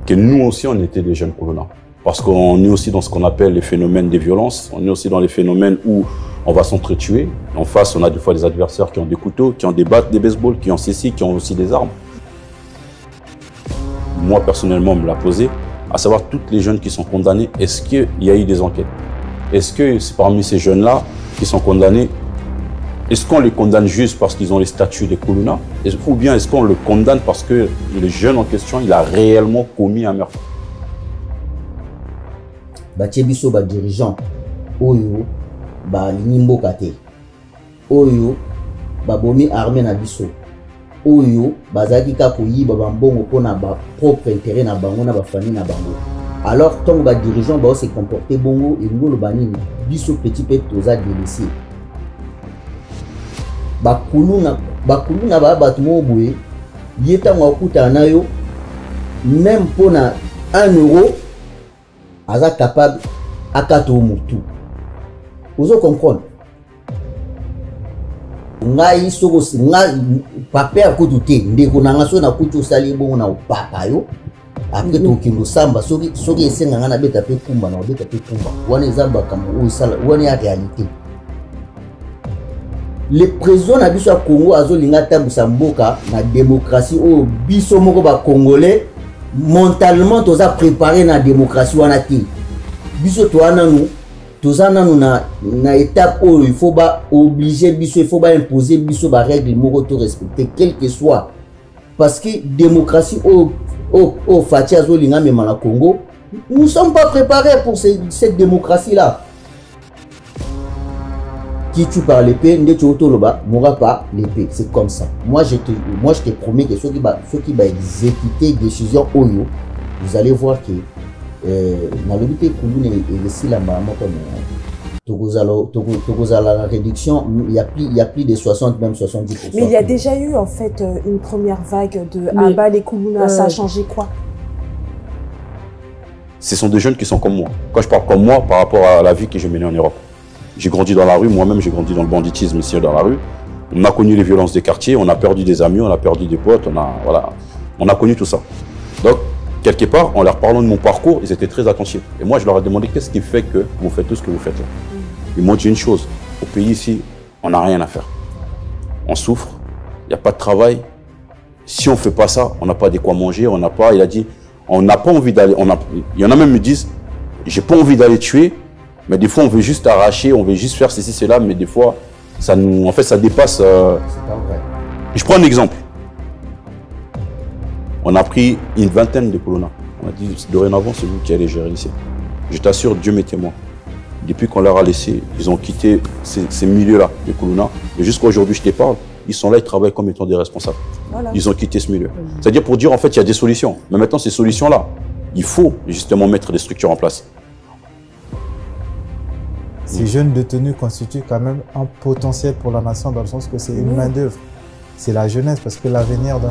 que nous aussi, on était des jeunes colonnats. Parce qu'on est aussi dans ce qu'on appelle les phénomènes des violences. On est aussi dans les phénomènes où on va s'entretuer. En face, on a des fois des adversaires qui ont des couteaux, qui ont des battes, des baseballs, qui ont ceci, qui ont aussi des armes. Moi, personnellement, on me l'a posé, à savoir toutes les jeunes qui sont condamnés, est-ce qu'il y a eu des enquêtes? Est-ce que c'est parmi ces jeunes-là qui sont condamnés, est-ce qu'on les condamne juste parce qu'ils ont les statuts des Koulouna? Ou bien est-ce qu'on le condamne parce que le jeune en question, il a réellement commis un meurtre? Batiebiso, dirigeant, Oyo, Nimbo Kate, Oyo, Bomi armée na biso, Oyo, Bazaki Kakoyi, Babambongo, pour na propre intérêt na bango, na famille na bango. Alors, tant que dirigeant va se comporter bongo, et nous le banni, biso petit peu toza délaissé. Bakuluna ba batumo boye, yeta ngakuta nayo, même pour na 1 euro, aza capable akato mutu. Vous comprenez? Ngai soko ngai pape akutute ndeko na ngaso na kutu sali bongo na papa yo. Après to kilo samba soki esenga ngana beta pe kumba na beta pe kumba. Wana zamba kama o sala wana ya réalité. Les prisons na biso ya Congo azolinga tambusa mboka na démocratie o biso moko ba congolais mentalement toza préparé na démocratie wana ti. Biso to wana nous toza nanu na étape où il faut ba obliger biso, il faut ba imposer biso ba règle moko to respecter quel que soit, parce que démocratie au Fatia Zolinga même na Congo, nous ne sommes pas préparés pour cette démocratie là. Qui tue par l'épée, ne tue mourra pas l'épée, c'est comme ça. Moi je te promets que ceux qui va exécuter décision Oyo, vous allez voir que dans le but de la réduction, il y a plus de 60, même 70%. Mais il y a déjà eu en fait une première vague de Abal et Koulouna, ça a changé quoi? Ce sont des jeunes qui sont comme moi. Quand je parle comme moi, par rapport à la vie que j'ai menée en Europe. J'ai grandi dans la rue, moi-même j'ai grandi dans le banditisme ici dans la rue. On a connu les violences des quartiers, on a perdu des amis, on a perdu des potes, on a connu tout ça. Donc, quelque part, en leur parlant de mon parcours, ils étaient très attentifs. Et moi, je leur ai demandé qu'est-ce qui fait que vous faites tout ce que vous faites là. Ils m'ont dit une chose, au pays ici, on n'a rien à faire. On souffre, il n'y a pas de travail. Si on ne fait pas ça, on n'a pas de quoi manger, on n'a pas, il a dit, on n'a pas envie d'aller, il y en a même qui me disent, j'ai pas envie d'aller tuer, mais des fois on veut juste arracher, on veut juste faire ceci, cela, mais des fois, en fait, ça dépasse. C'est pas vrai. Je prends un exemple. On a pris une vingtaine de colonnas. On a dit, dorénavant, c'est vous qui allez gérer ici. Je t'assure, Dieu m'est témoin. Depuis qu'on leur a laissé, ils ont quitté ces milieux-là, les colonnas. Et jusqu'à aujourd'hui, je te parle, ils sont là, ils travaillent comme étant des responsables. Voilà. Ils ont quitté ce milieu. C'est-à-dire pour dire, en fait, il y a des solutions. Mais maintenant, ces solutions-là, il faut justement mettre des structures en place. Ces jeunes détenus constituent quand même un potentiel pour la nation dans le sens que c'est une main-d'œuvre. C'est la jeunesse, parce que l'avenir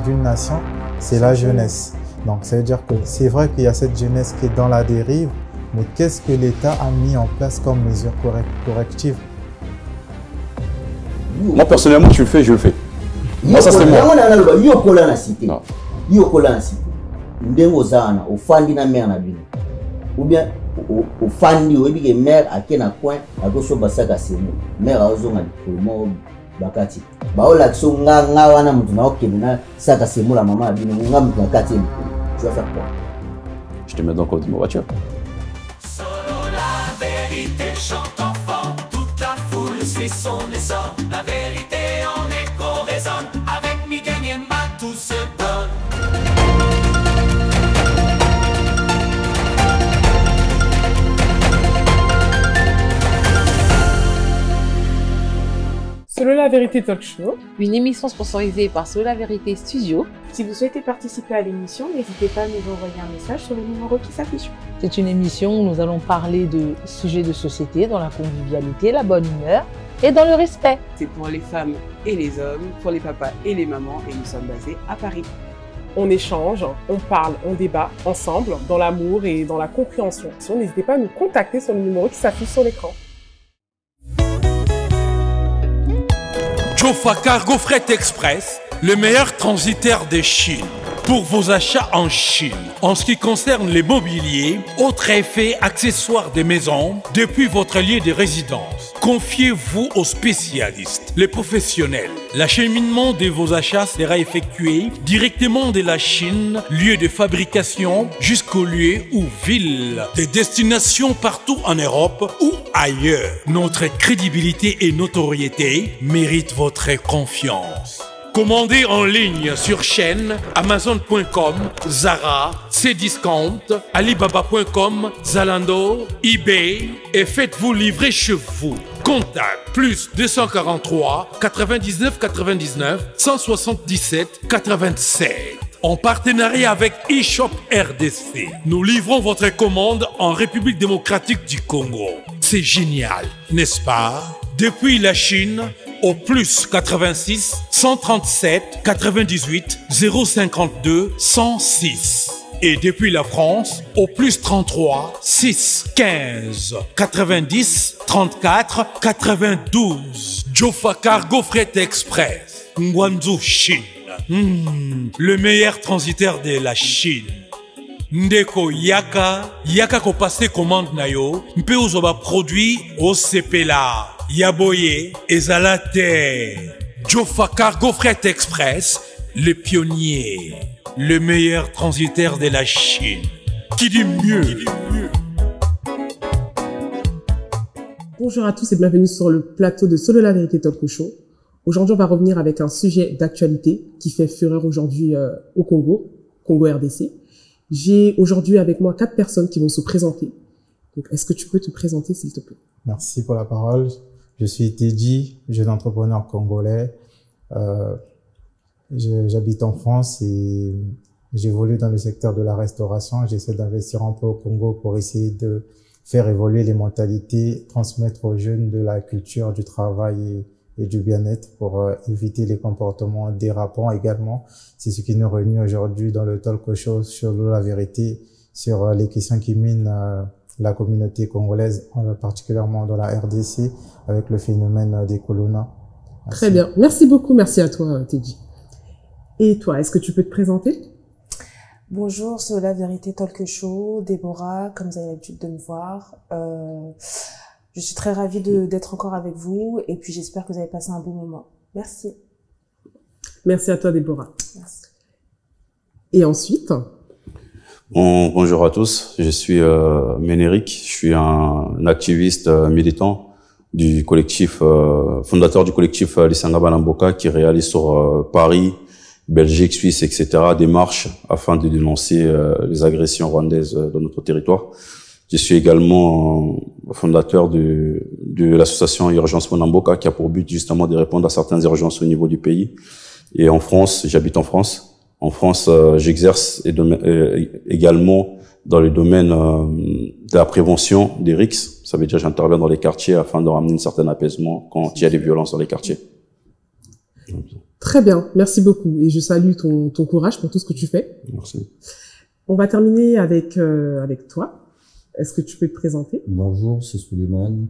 d'une nation, c'est la jeunesse. Donc ça veut dire que c'est vrai qu'il y a cette jeunesse qui est dans la dérive, mais qu'est-ce que l'État a mis en place comme mesure corrective? Moi personnellement, tu le fais, je le fais. Moi, ça serait moi. Ou bien au fandi ou bien mère à quel coin à gauche au basaka c'est nous mère à ozonga pour bakati ba o la so nga wana mutu na okemina saka c'est moi la maman a bino nga mutu bakati tu vas faire quoi? Je te mets dans le code de ma voiture. Solo la vérité chante enfant, toute la foule suit son essor, la vérité en écho résonne, avec Miguel Niemba tout se donne. Solo la vérité talk show, une émission sponsorisée par Solo la vérité studio. Si vous souhaitez participer à l'émission, n'hésitez pas à nous envoyer un message sur le numéro qui s'affiche. C'est une émission où nous allons parler de sujets de société dans la convivialité, la bonne humeur et dans le respect. C'est pour les femmes et les hommes, pour les papas et les mamans, et nous sommes basés à Paris. On échange, on parle, on débat ensemble dans l'amour et dans la compréhension. N'hésitez pas à nous contacter sur le numéro qui s'affiche sur l'écran. Jofa Cargo Fret Express, le meilleur transitaire de Chine. pour vos achats en Chine. En ce qui concerne les mobiliers, autres effets, accessoires des maisons, depuis votre lieu de résidence. Confiez-vous aux spécialistes, les professionnels. L'acheminement de vos achats sera effectué directement de la Chine, lieu de fabrication, jusqu'au lieu ou ville des destinations partout en Europe ou ailleurs. Notre crédibilité et notoriété méritent votre confiance. Commandez en ligne sur chaîne Amazon.com, Zara, Cdiscount, Alibaba.com, Zalando, eBay et faites-vous livrer chez vous. Contact plus 243 99 99 177 87. En partenariat avec eShop RDC, nous livrons votre commande en République démocratique du Congo. C'est génial, n'est-ce pas? Depuis la Chine, au plus 86 137 98 052 106. Et depuis la France, au plus 33 6 15 90 34 92. Jofa Cargo Freight Express, Guangzhou, Chine. Le meilleur transitaire de la Chine. Ndeko yaka ko passe commande na yo, mpe ozoba produit au sepela. Yaboye ezalate. Jofa Cargo Freight Express, le pionnier, le meilleur transitaire de la Chine. Qui dit mieux? Bonjour à tous et bienvenue sur le plateau de Solo la Vérité Talk Show. Aujourd'hui, on va revenir avec un sujet d'actualité qui fait fureur aujourd'hui au Congo RDC. J'ai aujourd'hui avec moi 4 personnes qui vont se présenter. Donc, est-ce que tu peux te présenter, s'il te plaît? Merci pour la parole. Je suis Teddy, jeune entrepreneur congolais. J'habite en France et j'évolue dans le secteur de la restauration. J'essaie d'investir un peu au Congo pour essayer de faire évoluer les mentalités, transmettre aux jeunes de la culture, du travail et du bien-être pour éviter les comportements dérapants également. C'est ce qui nous réunit aujourd'hui dans le talk show sur la vérité, sur les questions qui minent la communauté congolaise, particulièrement dans la RDC, avec le phénomène des Kuluna. Très bien. Merci beaucoup. Merci à toi, Teddy. Et toi, est-ce que tu peux te présenter? Bonjour, c'est La Vérité Talk Show, Déborah, comme vous avez l'habitude de me voir. Je suis très ravie d'être encore avec vous et puis j'espère que vous avez passé un bon moment. Merci. Merci à toi, Déborah. Merci. Et ensuite? Bonjour à tous, je suis Ménéric, je suis un activiste militant du collectif, fondateur du collectif Lisanga Balamboka qui réalise sur Paris, Belgique, Suisse, etc. des marches afin de dénoncer les agressions rwandaises dans notre territoire. Je suis également fondateur de l'association Urgence Monamboka qui a pour but justement de répondre à certaines urgences au niveau du pays. Et en France, j'habite en France. En France, j'exerce également dans le domaine de la prévention des risques. Ça veut dire que j'interviens dans les quartiers afin de ramener un certain apaisement quand il y a des violences dans les quartiers. Très bien, merci beaucoup. Et je salue ton courage pour tout ce que tu fais. Merci. On va terminer avec toi. Est-ce que tu peux te présenter? Bonjour, c'est Suleiman.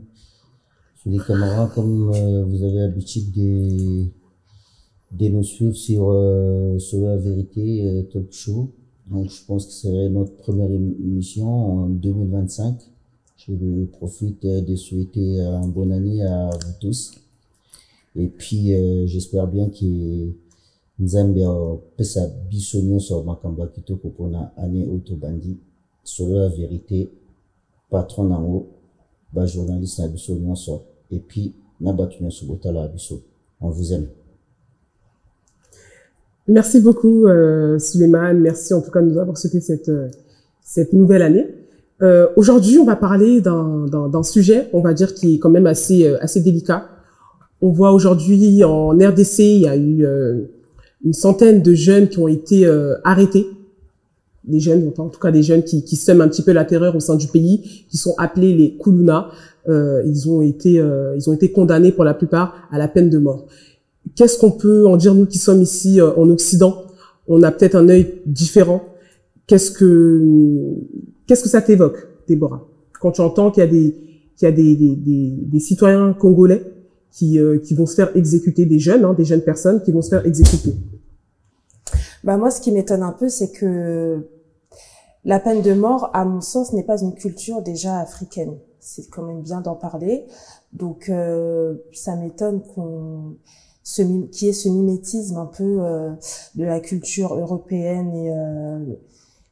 Souli Camara, comme vous avez l'habitude de nous suivre sur la vérité talk show. Donc, je pense que c'est notre première émission en 2025. Je profite de souhaiter une bonne année à vous tous. Et puis, j'espère bien que Nzambe pesa bisonyo sur makamba kitoko pona année autobandi sur la vérité patron nango ba journaliste na biso nyonso et puis na batu nyonso botala biso. On vous aime. Merci beaucoup, Suleiman. Merci en tout cas de nous avoir souhaité cette nouvelle année. Aujourd'hui, on va parler d'un sujet, on va dire, qui est quand même assez délicat. On voit aujourd'hui en RDC, il y a eu une centaine de jeunes qui ont été arrêtés. Des jeunes, en tout cas des jeunes qui sèment un petit peu la terreur au sein du pays, qui sont appelés les Kuluna. Ils ont été condamnés pour la plupart à la peine de mort. Qu'est-ce qu'on peut en dire, nous qui sommes ici en Occident? On a peut-être un œil différent. Qu'est-ce que ça t'évoque, Déborah, quand tu entends qu'il y a des citoyens congolais qui vont se faire exécuter, des jeunes personnes qui vont se faire exécuter? Bah moi, ce qui m'étonne un peu, c'est que la peine de mort, à mon sens, n'est pas une culture déjà africaine. C'est quand même bien d'en parler. Donc, ça m'étonne qu'il y ait ce mimétisme un peu de la culture européenne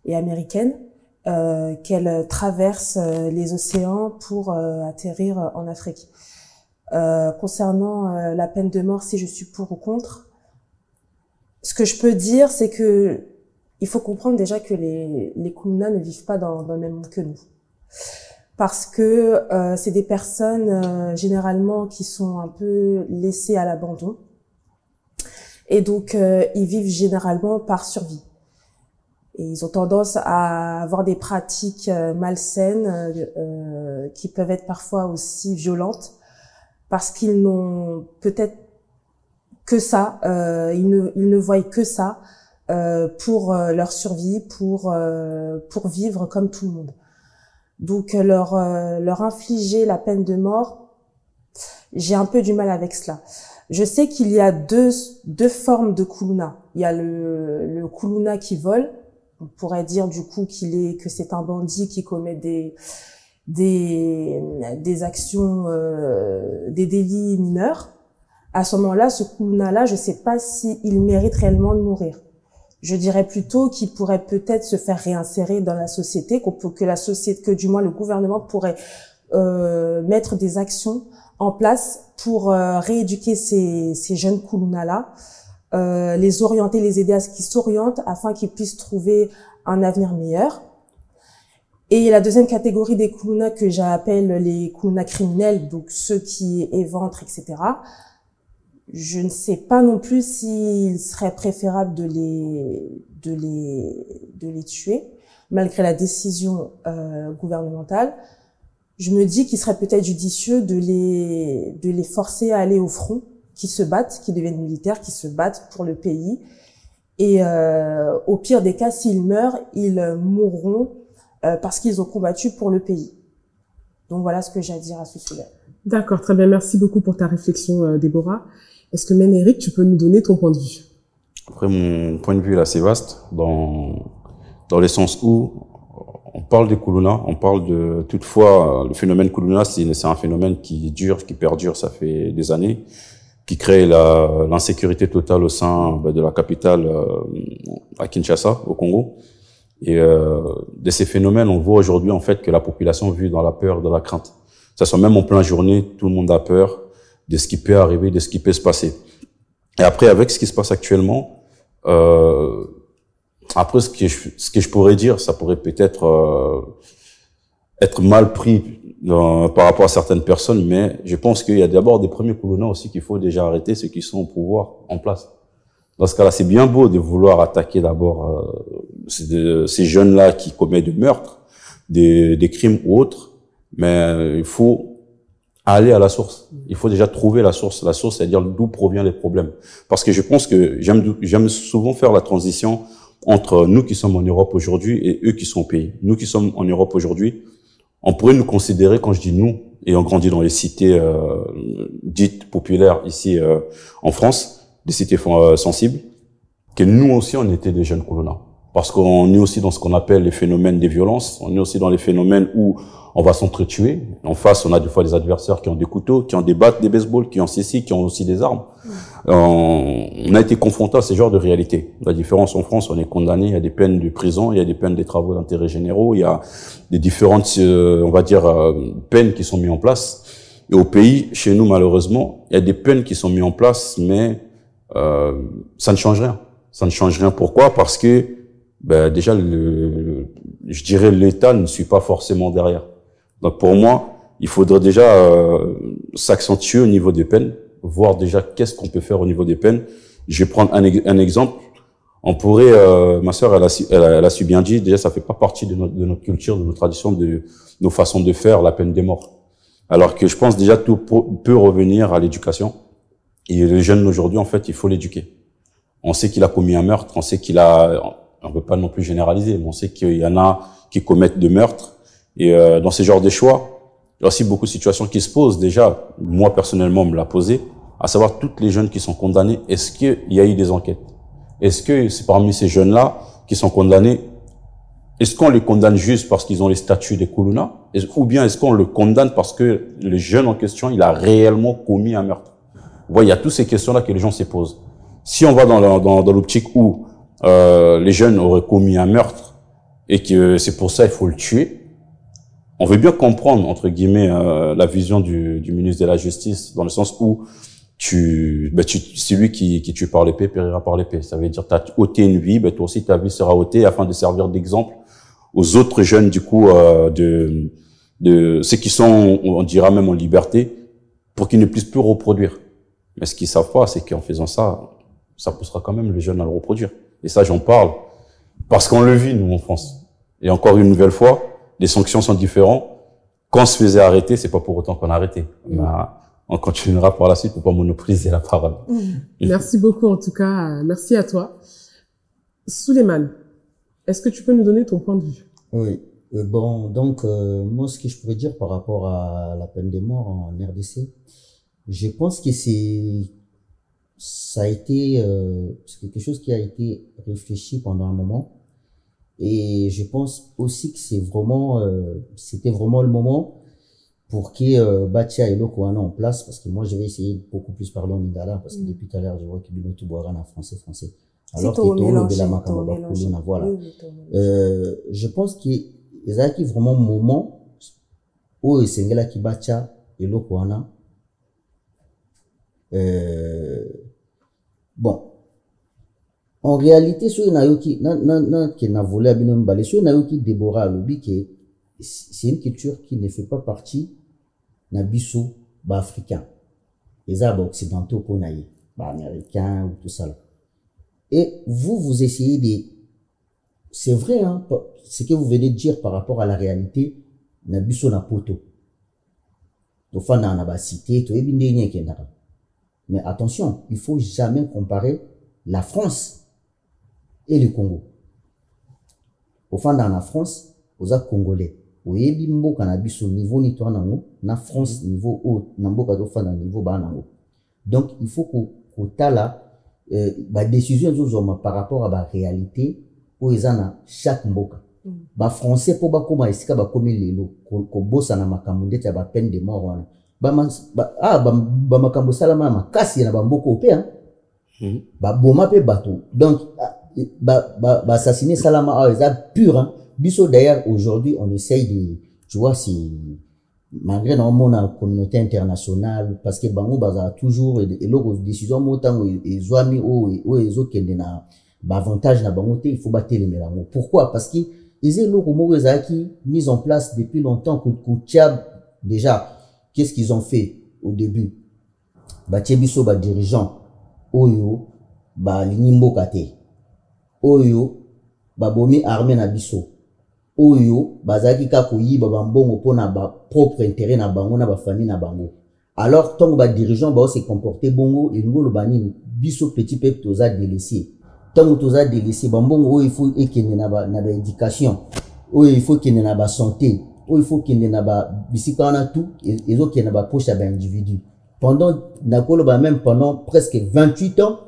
et américaine, qu'elle traverse les océans pour atterrir en Afrique. Concernant la peine de mort, si je suis pour ou contre, ce que je peux dire, c'est que il faut comprendre déjà que les Kuluna ne vivent pas dans le même monde que nous. Parce que c'est des personnes généralement qui sont un peu laissées à l'abandon. Et donc, ils vivent généralement par survie. Et ils ont tendance à avoir des pratiques malsaines qui peuvent être parfois aussi violentes parce qu'ils n'ont peut-être que ça, ils ne voient que ça pour leur survie, pour vivre comme tout le monde. Donc leur infliger la peine de mort, j'ai un peu du mal avec cela. Je sais qu'il y a deux formes de Kuluna. Il y a le Kuluna qui vole. On pourrait dire du coup que c'est un bandit qui commet des actions, des délits mineurs. À ce moment-là, ce Kuluna-là, je sais pas s'il mérite réellement de mourir. Je dirais plutôt qu'il pourrait peut-être se faire réinsérer dans la société, que du moins le gouvernement pourrait mettre des actions en place pour rééduquer ces jeunes Kuluna-là, les orienter, les aider à ce qu'ils s'orientent afin qu'ils puissent trouver un avenir meilleur. Et la deuxième catégorie des Kuluna que j'appelle les Kuluna criminels, donc ceux qui éventrent, etc., je ne sais pas non plus s'il serait préférable de les tuer, malgré la décision gouvernementale. Je me dis qu'il serait peut-être judicieux de les forcer à aller au front, qui se battent, qui deviennent militaires, qui se battent pour le pays. Et au pire des cas, s'ils meurent, ils mourront parce qu'ils ont combattu pour le pays. Donc voilà ce que j'ai à dire à ce sujet. D'accord, très bien. Merci beaucoup pour ta réflexion, Déborah. Est-ce que même Eric, tu peux nous donner ton point de vue? Après, mon point de vue est assez vaste dans le sens où on parle des Kuluna, on parle de... Toutefois, le phénomène Kuluna, c'est un phénomène qui dure, qui perdure, ça fait des années, qui crée l'insécurité totale au sein de la capitale à Kinshasa, au Congo. Et de ces phénomènes, on voit aujourd'hui en fait que la population vit dans la peur, dans la crainte. Ça soit même en pleine journée, tout le monde a peur de ce qui peut arriver, de ce qui peut se passer. Et après, avec ce qui se passe actuellement, après ce que je pourrais dire, ça pourrait peut-être être mal pris par rapport à certaines personnes, mais je pense qu'il y a d'abord des premiers Kuluna aussi qu'il faut déjà arrêter, ceux qui sont au pouvoir en place. Dans ce cas-là, c'est bien beau de vouloir attaquer d'abord ces jeunes-là qui commettent des meurtres, des crimes ou autres, mais il faut aller à la source. Il faut déjà trouver la source. La source, c'est-à-dire d'où proviennent les problèmes. Parce que je pense que j'aime souvent faire la transition entre nous qui sommes en Europe aujourd'hui et eux qui sont au pays. Nous qui sommes en Europe aujourd'hui, on pourrait nous considérer, quand je dis nous, ayant grandi dans les cités dites populaires ici en France, des cités sensibles, que nous aussi on était des jeunes Kuluna. Parce qu'on est aussi dans ce qu'on appelle les phénomènes des violences, on est aussi dans les phénomènes où on va s'entretuer. En face, on a des fois des adversaires qui ont des couteaux, qui ont des battes, des baseballs, qui ont ceci, qui ont aussi des armes. On a été confrontés à ce genre de réalité. La différence en France, on est condamné, il y a des peines de prison, il y a des peines des travaux d'intérêt généraux, il y a des différentes, on va dire, peines qui sont mises en place. Et au pays, chez nous, malheureusement, il y a des peines qui sont mises en place, mais ça ne change rien. Ça ne change rien. Pourquoi? Parce que déjà, je dirais, l'État ne suit pas forcément derrière. Donc pour moi, il faudrait déjà s'accentuer au niveau des peines, voir déjà qu'est-ce qu'on peut faire au niveau des peines. Je vais prendre un exemple. On pourrait, ma sœur, elle a su bien dire, déjà ça fait pas partie de notre culture, de nos traditions, de nos façons de faire la peine des morts. Alors que je pense déjà tout peut revenir à l'éducation. Et les jeunes aujourd'hui, en fait, il faut l'éduquer. On sait qu'il a commis un meurtre, on sait on peut pas non plus généraliser, mais on sait qu'il y en a qui commettent des meurtres. Et dans ce genre de choix, il y a aussi beaucoup de situations qui se posent. Déjà, moi personnellement, on me l'a posé, à savoir toutes les jeunes qui sont condamnées, est-ce qu'il y a eu des enquêtes? Est-ce que c'est parmi ces jeunes-là qui sont condamnés, est-ce qu'on les condamne juste parce qu'ils ont les statuts des Koulouna, ou bien est-ce qu'on le condamne parce que le jeune en question, il a réellement commis un meurtre? Vous voyez, il y a toutes ces questions-là que les gens se posent. Si on va dans l'optique où les jeunes auraient commis un meurtre et que c'est pour ça il faut le tuer, on veut bien comprendre, entre guillemets, la vision du ministre de la Justice, dans le sens où celui qui tue par l'épée périra par l'épée. Ça veut dire, tu as ôté une vie, toi aussi ta vie sera ôtée afin de servir d'exemple aux autres jeunes, du coup, de ceux qui sont, on dira même en liberté, pour qu'ils ne puissent plus reproduire. Mais ce qu'ils savent pas, c'est qu'en faisant ça, ça poussera quand même les jeunes à le reproduire. Et ça, j'en parle parce qu'on le vit, nous, en France. Et encore une nouvelle fois, les sanctions sont différentes. Quand on se faisait arrêter, c'est pas pour autant qu'on a arrêté. On continuera par la suite pour pas monopoliser la parole. Merci beaucoup, en tout cas. Merci à toi. Souleymane, est-ce que tu peux nous donner ton point de vue? Oui. Bon, donc, moi, ce que je pourrais dire par rapport à la peine de mort en RDC, je pense que ça a été, c'est quelque chose qui a été réfléchi pendant un moment. Et je pense aussi que c'était vraiment le moment pour que Batia et Lokoana en place, parce que moi, je vais essayer de beaucoup plus parler en lingala, parce que depuis tout à l'heure, je vois que Binotou Boiran en français. Alors que voilà. Je pense qu'il y a vraiment un moment où Sengela qui Batia et Lokoana, bon, en réalité, sur Nayoki, n'a volé à Binom Balé, sur Nayoki Déborah Lobi, c'est une culture qui ne fait pas partie n'abisso africain. Les Arabes occidentaux pour naïe, américains ou tout ça. Et vous essayez de, c'est vrai, hein, ce que vous venez de dire par rapport à la réalité, n'abisso na poto. Tofana na ba cité, to ebindé kenara. Mais attention, il faut jamais comparer la France et le Congo. Au fond, dans la France, aux Congolais. Au Ebimbo, cannabis au niveau ni toi nango, na France niveau haut, nambo kado fa na niveau bas nango. Donc, il faut qu'au tala, ba décision zozoma par rapport à la réalité, où ils en chaque mboka. Ba français pour ba koma esika ba komi lelo, ko bossa na makambo ya ba peine de mort wana. Ba makambo salama makasi na ba mboko pe hein. Ba boma pe bateau. Donc ba assassiner salama a pur hein. Biso d'ailleurs aujourd'hui on essaye de, tu vois, si malgré la communauté internationale, parce que bango baza toujours et l'autre décision montant et zoami ou les autres qui na avantage na bango il faut battre les mélanges. Pourquoi? Parce que ils ont l'autre qui mis en place depuis longtemps que Tchad déjà qu'est-ce qu'ils ont fait au début? Ba biso ba dirigeant oyo ba linimbo kate oyo ba bomi armée na biso oyo bazaki ka koyiba bambongo pona ba propre intérêt na bango na ba famille na bango. Alors tant ba dirigeant ba se comporter bongo et ngolo bani biso petit peuple toza délaissé. Tant toza délaissé bambongo o il faut ekene na ba éducation, o il faut kene na ba santé, o il faut kene na ba bisika na tout et zo kene na ba poche ba individu. Pendant nakolo ba même pendant presque 28 ans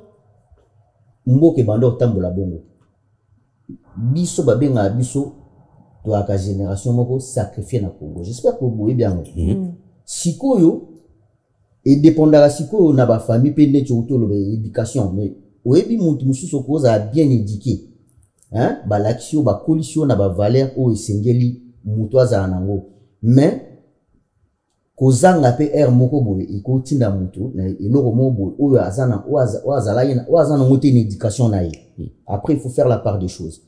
mboke bando tambola bongo. Biso ba benga biso to la génération moko sacrifié na Congo. J'espère que vous voyez bien. Sikoyo et dépendra sikoyo na ba famille pe net autour de l'éducation mais oyebi mutu mususu ko za bien éduqué. Hein? Ba l'action ba coalition na ba valeur o esengeli mutu za nango. Mais kozanga pe air moko boye iko tinda mutu na eloko mo boye o azana o azana ngote une éducation na ye. Après il faut faire la part des choses.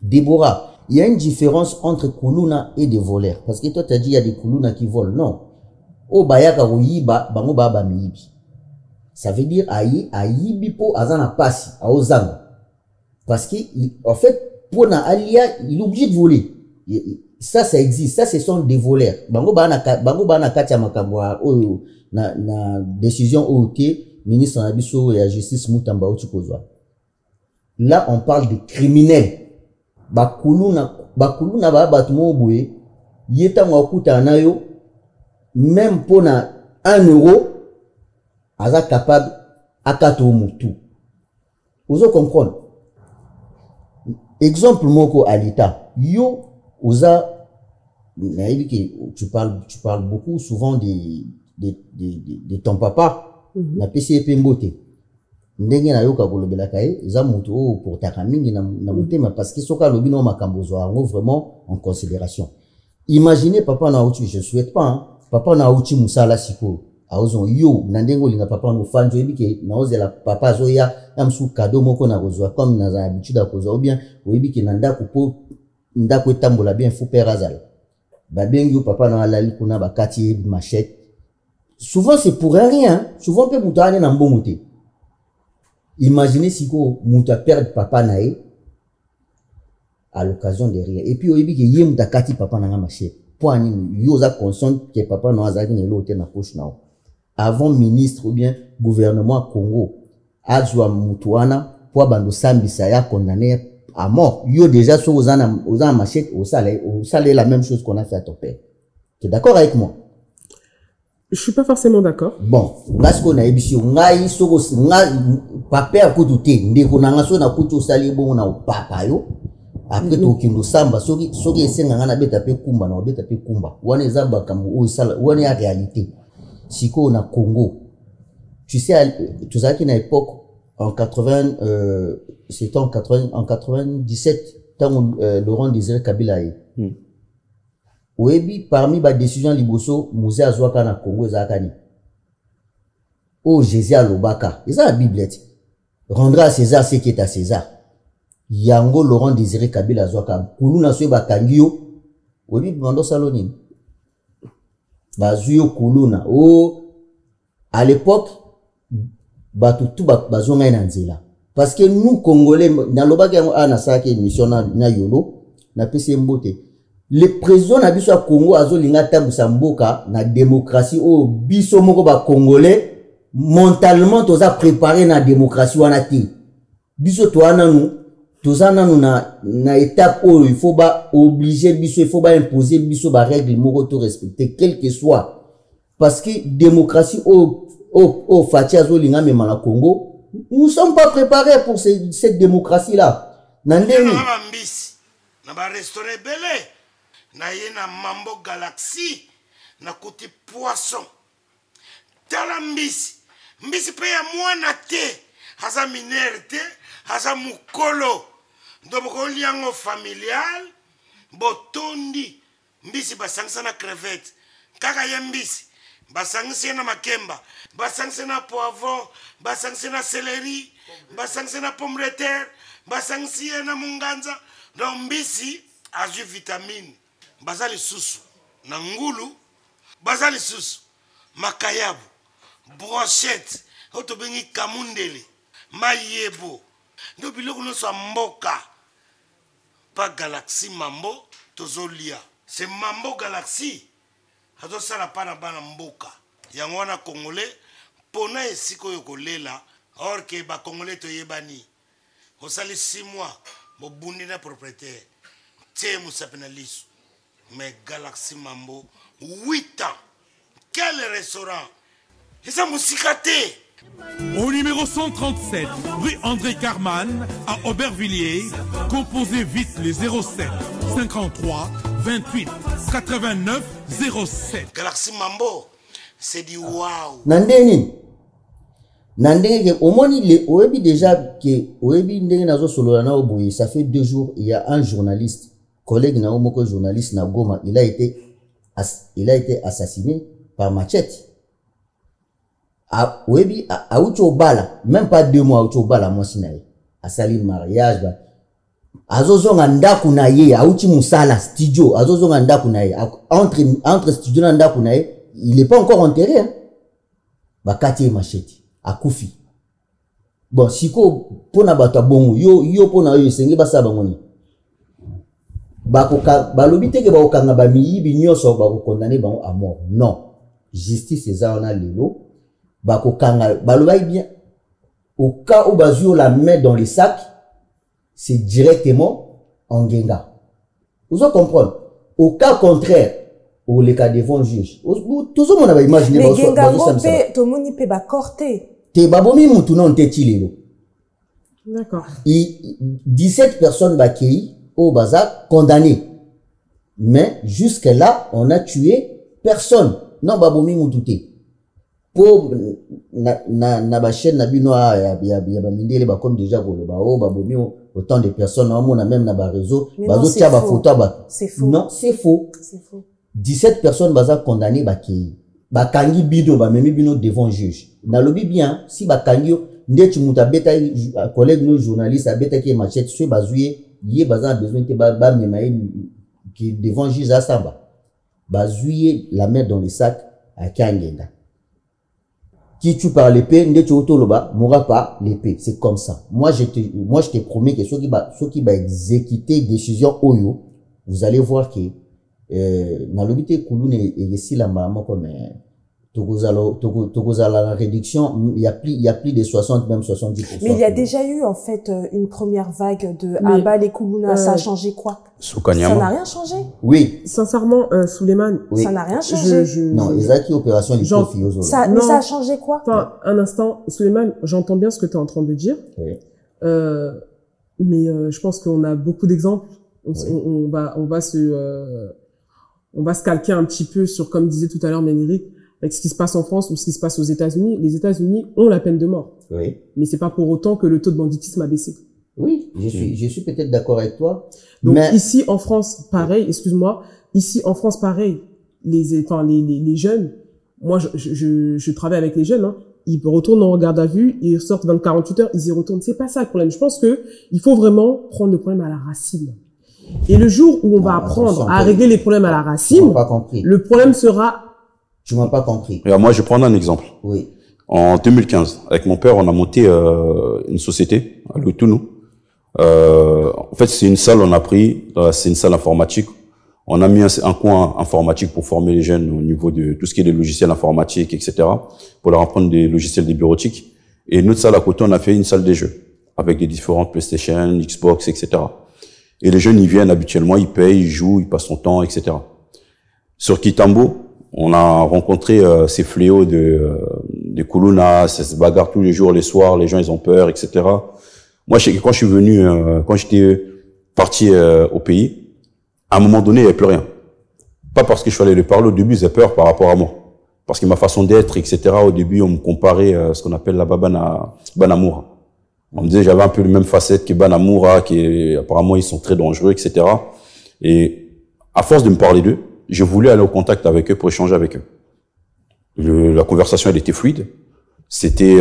Déborah, il y a une différence entre Koulouna et des voleurs. Parce que toi, tu as dit, il y a des Koulouna qui volent. Non. O bayaka oyiba, bango baba miyibi. Ça veut dire, ayibi po azana pasi, a ozanga. Parce que, en fait, pour na alia, il est obligé de voler. Ça existe. Ça, ce sont des voleurs. Bango bana katia makabwa, na décision OOT, ministre Nabiso et la justice Moutamba Otukozwa. Là, on parle de criminels. Bakuluna ba batumo boye yeta mwakuta nayo même pona 1 euro aza capable akato mutu Vous comprenez? Exemple moko à l'état. Yo, tu parles beaucoup souvent de ton papa. Na PCP Mbote. Ndenge na yoka kolobela kae, eza mutu o pour takamingi na mutema parce que soka lobino makambozo ango vraiment en considération. Imaginez papa na outi, je souhaite pas, hein. Papa na outi musala siko. Aozon yo, nandengo linga papa no fanjo ebike na ozela papa zoya amsu cadeau moko na kozwa comme na za habitude à kozwa ou bien oyebike na ndako po ndako etambola bien fou père azal. Ba bengi papa na alali kuna bakati machette. Souvent c'est pour rien, souvent pe mutane na mbongote. Imaginez si ko muta perdre papa nae à l'occasion de rien. Et puis oyebike yé muta kati papa na machette. Pour yo za conscient que papa no azaki ne lo te na poche na. Avant ministre ou bien gouvernement Congo azwa mutuana pour bando sambisa ya condamné à mort. Yo déjà sur aux machette au salaire la même chose qu'on a fait à ton père. Tu es d'accord avec moi? Je suis pas forcément d'accord. Bon, ngasko na ebisi ngai soko pas père ko douter ndeko na ngaso na kutu sali bon na papa yo. Après to kindo samba soki esenga ngana beta pe kumba na beta pe kumba. Wana zamba kamu o sala wana ya réalité. Siko na Congo. Tu sais tu sais qu'à une époque en 80 c'était en 97 tant Laurent Désiré Kabila est. Oebi parmi ba décision liboso musée azwaka na Congo zakani. Oh Jésus alobaka. Eza la Bible. Rendra à César ce qui est à César. Yango Laurent Désiré Kabila azwaka. Kulu na so ba kangio. Oebi bando salonine. Bazuyo kuluna. Oh à l'époque batutu bazonga na nzela. Parce que nous Congolais na lobaka na saki émission na yolo na pese mbote. Le président na biso Congo azolinga tambusa mboka na démocratie o biso moko ba Congolais mentalement toza préparé na démocratie wana ti. Biso toana nous toza nanu na étape où il faut ba obliger biso, il faut ba imposer biso ba règle moko to respecter quel que soit parce que démocratie au Fatia zolinga mema na Congo, nous sommes pas préparés pour cette démocratie là. Nandeni na ba restaurant belé na yena Mambo Galaxy na côté poisson tala mbisi pe ya mwana te haza minere te haza mukolo ndoboko liango familial botondi mbisi basangisa na crevette kaka ya mbisi basangisa na makemba basangisa na poivron basangisa na céleri basangisa na pomme de terre basangisa na munganza donc mbisi azu vitamine bazali susu na ngulu bazali susu makayabu brochette oto bengi kamundele mayebo ndo biloko nyonso mboka pa Galaxy Mambo tozolia c'est Mambo Galaxy azosala pana bana mboka yango wana congolais pona esiko yokolela or que ba congolais toyebani osali 6 mois bobundi na propriétaire te musapena liso mais Galaxy Mambo 8 ans quel restaurant et ça musicate. Au numéro 137, rue André Carman, à Aubervilliers, composez vite les 07 53 28 89 07. Galaxy Mambo, c'est du waouh. Nandeni ke omoni le oebi déjà que oebi ndenge nazo solo na oboyi ça fait 2 jours il y a un journaliste collègue na omoko journaliste na Goma il a été assassiné par machette. Oebi a ucho bala même pas 2 mois ucho bala mwasi na ye asali mariage ba azozonga ndaku na ye auchi musala studio azozonga ndaku na ye entre studio na ndaku na ye il est pas encore enterré hein? Bakati machete akufi bon siko pona bato bongo yo pona yo senge basaba ngoni bakoka balobi teke bakokanga ba miyibi nyoso bakokondane bango à mort non justice ezana lelo bakokanga baloba bien au cas où bazio la met dans les sacs c'est directement en genga vous en comprenez au cas contraire ou les cas devant juge tout ça on a imaginé mais genga mope to moni pe ba corté te babomi mutu non te chilelo D'accord. 17 personnes bakei au bazar condamnées. Mais jusque-là, on a tué personne. Non, babomi moutouté. Pour na ba chaîne na bino ya ba mindele ba comme déjà ko ba o babomi autant de personnes on a même na ba réseau bazo tia ba photo ba. C'est faux. Non, c'est faux. C'est faux. 17 personnes bazar condamnées bakei. Ba kangi bido ba memi bino devant juge. Na lobi bien si ba kangi ndeti muta beta collègue nos journalistes a beta ki machette so bazuye yé bazar besoin te ba memaye qui devant juge à Samba. Bazuye la mettre dans le sac à Kangenda. Qui tue par l'épée, ne tu autoloba, mourra pas l'épée. C'est comme ça. Moi, je te promets que ceux qui va exécuter décision Oyo, vous allez voir que, dans l'obité Kouloune et ici la maman comme, la réduction, il y a plus de 60, même 70%. Mais il y a déjà eu, en fait, une première vague de Abal et Koulouna. Ça a changé quoi? Ça n'a rien changé? Oui. Sincèrement, Souleymane. Oui. Ça n'a rien changé. Non, ils ont qui opération, les ça, mais ça a changé quoi? Enfin, un instant, Souleymane, j'entends bien ce que tu es en train de dire. Oui. Mais, je pense qu'on a beaucoup d'exemples. On va se calquer un petit peu sur, comme disait tout à l'heure Ménéric, avec ce qui se passe en France ou ce qui se passe aux États-Unis. Les États-Unis ont la peine de mort. Oui. Mais c'est pas pour autant que le taux de banditisme a baissé. Oui, je suis peut-être d'accord avec toi. Donc ici en France, pareil, excuse-moi, ici en France, pareil, les jeunes, moi je travaille avec les jeunes, hein, ils retournent en garde à vue, ils sortent 48 heures, ils y retournent. C'est pas ça le problème. Je pense que il faut vraiment prendre le problème à la racine. Et le jour où on va apprendre à régler les problèmes à la racine, le problème sera... Tu m'as pas compris. Et moi, je vais prendre un exemple. Oui. En 2015, avec mon père, on a monté une société à Lutounou. En fait, c'est une salle, on a pris, c'est une salle informatique. On a mis un coin informatique pour former les jeunes au niveau de tout ce qui est des logiciels informatiques, etc., pour leur apprendre des logiciels des bureautiques. Et notre salle à côté, on a fait une salle des jeux, avec des différentes PlayStation, Xbox, etc. Et les jeunes, ils viennent habituellement, ils payent, ils jouent, ils passent son temps, etc. Sur Kitambo, on a rencontré ces fléaux de Koulouna, ça se bagarre tous les jours, les soirs, les gens, ils ont peur, etc. Moi, quand je suis venu, quand j'étais parti au pays, à un moment donné, il n'y avait plus rien. Pas parce que je suis allé lui parler, au début, ils avaient peur par rapport à moi. Parce que ma façon d'être, etc., au début, on me comparait ce qu'on appelle la Banamoura. On me disait, j'avais un peu les mêmes facettes que Banamoura, qui apparemment, ils sont très dangereux, etc. Et à force de me parler d'eux, je voulais aller au contact avec eux pour échanger avec eux. La conversation, elle était fluide. C'était,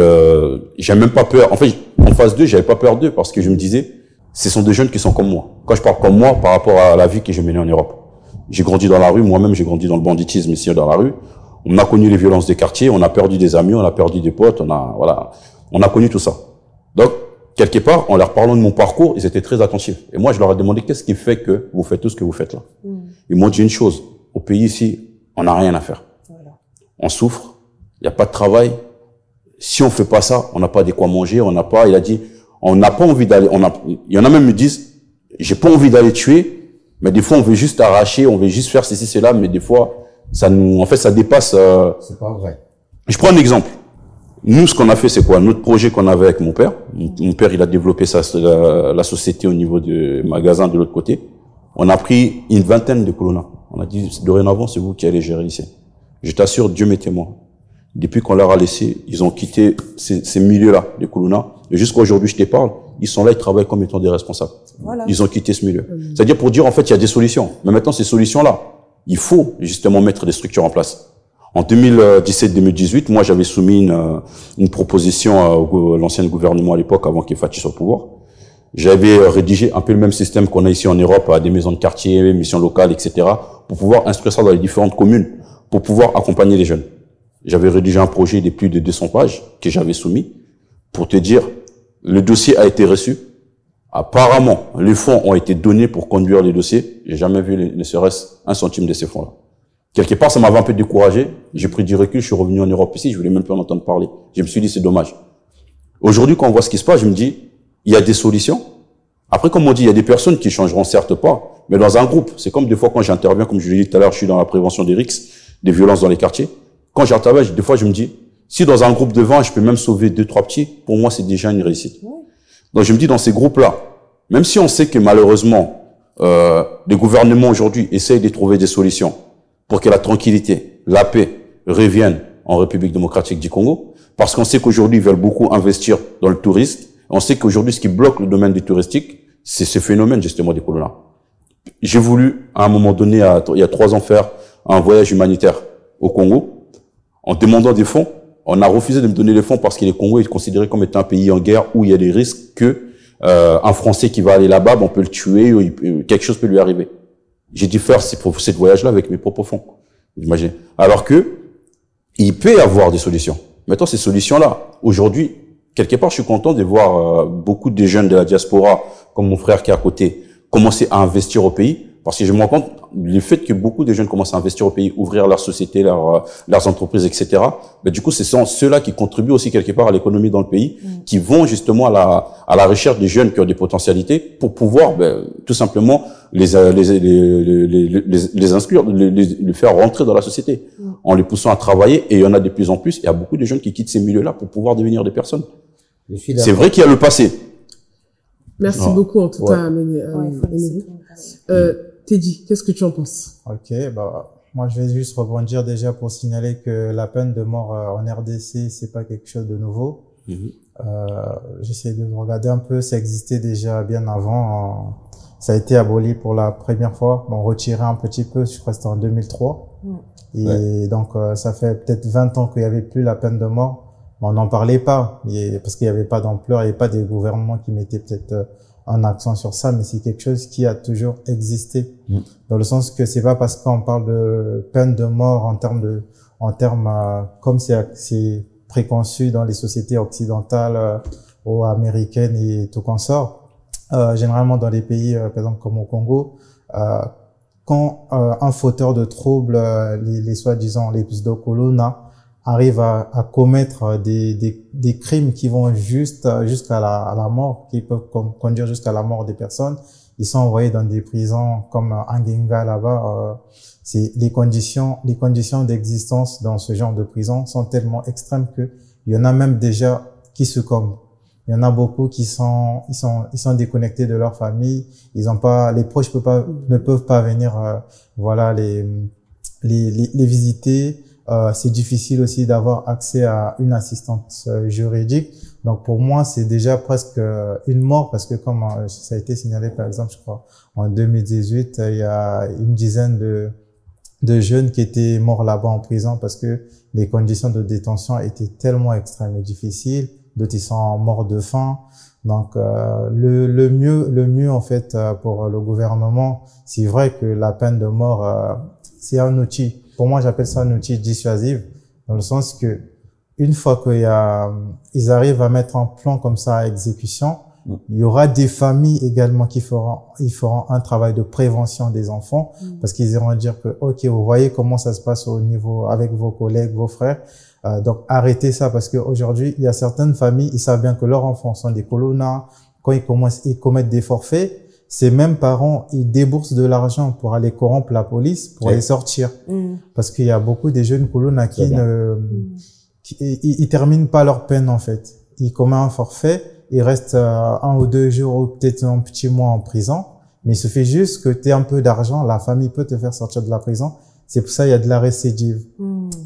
j'avais même pas peur. En fait, en phase 2, j'avais pas peur d'eux parce que je me disais, ce sont des jeunes qui sont comme moi. Quand je parle comme moi, par rapport à la vie que j'ai menée en Europe. J'ai grandi dans la rue, moi-même, j'ai grandi dans le banditisme ici dans la rue. On a connu les violences des quartiers, on a perdu des amis, on a perdu des potes, on a connu tout ça. Donc, quelque part, en leur parlant de mon parcours, ils étaient très attentifs. Et moi, je leur ai demandé, qu'est-ce qui fait que vous faites tout ce que vous faites là? Ils m'ont dit une chose. Au pays ici, on n'a rien à faire. Voilà. On souffre, il n'y a pas de travail. Si on fait pas ça, on n'a pas de quoi manger, on n'a pas, il a dit, on n'a pas envie d'aller, il y en a même qui me disent, j'ai pas envie d'aller tuer, mais des fois on veut juste arracher, on veut juste faire ceci, cela, mais des fois, en fait, ça dépasse, C'est pas vrai. Je prends un exemple. Nous, ce qu'on a fait, c'est quoi? Notre projet qu'on avait avec mon père. Mon père, il a développé la société au niveau du magasin de l'autre côté. On a pris une vingtaine de Koulouna. On a dit, dorénavant, c'est vous qui allez gérer ici. Je t'assure, Dieu m'est témoin. Depuis qu'on leur a laissé, ils ont quitté ces milieux-là de Koulouna. Et jusqu'à aujourd'hui, je te parle, ils sont là, ils travaillent comme étant des responsables. Voilà. Ils ont quitté ce milieu. C'est-à-dire pour dire, en fait, il y a des solutions. Mais maintenant, ces solutions-là, il faut justement mettre des structures en place. En 2017-2018, moi, j'avais soumis une proposition à l'ancien gouvernement à l'époque, avant qu'il fasse sur le pouvoir. J'avais rédigé un peu le même système qu'on a ici en Europe, à des maisons de quartier, missions locales, etc., pour pouvoir instruire ça dans les différentes communes, pour pouvoir accompagner les jeunes. J'avais rédigé un projet de plus de 200 pages que j'avais soumis pour te dire, le dossier a été reçu. Apparemment, les fonds ont été donnés pour conduire les dossiers. J'ai jamais vu ne serait-ce un centime de ces fonds-là. Quelque part, ça m'avait un peu découragé. J'ai pris du recul, je suis revenu en Europe ici, je voulais même pas en entendre parler. Je me suis dit, c'est dommage. Aujourd'hui, quand on voit ce qui se passe, je me dis, il y a des solutions. Après, comme on dit, il y a des personnes qui changeront certes pas, mais dans un groupe, c'est comme des fois quand j'interviens, comme je l'ai dit tout à l'heure, je suis dans la prévention des risques, des violences dans les quartiers. Quand j'interviens, des fois, je me dis, si dans un groupe de 20, je peux même sauver 2-3 petits, pour moi, c'est déjà une réussite. Donc je me dis, dans ces groupes-là, même si on sait que malheureusement, les gouvernements aujourd'hui essayent de trouver des solutions pour que la tranquillité, la paix reviennent en République démocratique du Congo, parce qu'on sait qu'aujourd'hui, ils veulent beaucoup investir dans le tourisme. On sait qu'aujourd'hui, ce qui bloque le domaine du touristique, c'est ce phénomène, justement, des colons-là. J'ai voulu, à un moment donné, il y a 3 ans, faire un voyage humanitaire au Congo, en demandant des fonds. On a refusé de me donner les fonds parce que le Congo est considéré comme étant un pays en guerre où il y a des risques que un Français qui va aller là-bas, on peut le tuer ou quelque chose peut lui arriver. J'ai dû faire cette voyage-là avec mes propres fonds. J'imagine. Alors que il peut y avoir des solutions. Maintenant, ces solutions-là, aujourd'hui, quelque part, je suis content de voir beaucoup de jeunes de la diaspora, comme mon frère qui est à côté, commencer à investir au pays. Parce que je me rends compte, le fait que beaucoup de jeunes commencent à investir au pays, ouvrir leur société, leurs entreprises, etc. Ben, du coup, ce sont ceux-là qui contribuent aussi quelque part à l'économie dans le pays, qui vont justement à la recherche des jeunes qui ont des potentialités pour pouvoir, tout simplement, les inscrire, les faire rentrer dans la société, en les poussant à travailler. Et il y en a de plus en plus. Il y a beaucoup de jeunes qui quittent ces milieux-là pour pouvoir devenir des personnes. C'est vrai qu'il y a le passé. Merci beaucoup, en tout cas, Emery. Teddy, qu'est-ce que tu en penses? Ok, moi je vais juste rebondir déjà pour signaler que la peine de mort en RDC, c'est pas quelque chose de nouveau. J'essaie de regarder un peu, ça existait déjà bien avant. Ça a été aboli pour la première fois, retiré un petit peu, je crois que c'était en 2003. Et donc ça fait peut-être 20 ans qu'il n'y avait plus la peine de mort. On n'en parlait pas, parce qu'il n'y avait pas d'ampleur, il n'y avait pas des gouvernements qui mettaient peut-être un accent sur ça, mais c'est quelque chose qui a toujours existé. Dans le sens que c'est pas parce qu'on parle de peine de mort en termes comme c'est préconçu dans les sociétés occidentales ou américaines et tout consort. Généralement dans les pays, par exemple comme au Congo, quand un fauteur de troubles, les soi-disant les pseudo-colonna, arrive à commettre des crimes qui vont jusqu'à la mort, qui peuvent conduire jusqu'à la mort des personnes. Ils sont envoyés dans des prisons comme Angenga là-bas. Les conditions d'existence dans ce genre de prison sont tellement extrêmes que il y en a même déjà qui succombent. Il y en a beaucoup qui sont déconnectés de leur famille. Les proches ne peuvent pas venir, les visiter. C'est difficile aussi d'avoir accès à une assistance juridique. Donc pour moi, c'est déjà presque une mort parce que comme ça a été signalé par exemple, je crois, en 2018, il y a une dizaine de jeunes qui étaient morts là-bas en prison parce que les conditions de détention étaient tellement extrêmes et difficiles. D'autres, ils sont morts de faim. Donc le mieux en fait pour le gouvernement, c'est vrai que la peine de mort, c'est un outil. Pour moi, j'appelle ça un outil dissuasif, dans le sens que une fois ils arrivent à mettre un plan comme ça à exécution, il y aura des familles également qui feront un travail de prévention des enfants, parce qu'ils iront dire que, ok, vous voyez comment ça se passe au niveau avec vos collègues, vos frères, donc arrêtez ça, parce qu'aujourd'hui, il y a certaines familles, ils savent bien que leurs enfants sont des colonna, quand ils commettent des forfaits, ces mêmes parents, ils déboursent de l'argent pour aller corrompre la police, pour les sortir. Parce qu'il y a beaucoup de jeunes colonna qui ils terminent pas leur peine, en fait. Ils commettent un forfait, ils restent 1 ou 2 jours ou peut-être un petit mois en prison. Mais il suffit juste que tu aies un peu d'argent, la famille peut te faire sortir de la prison. C'est pour ça il y a de la récidive.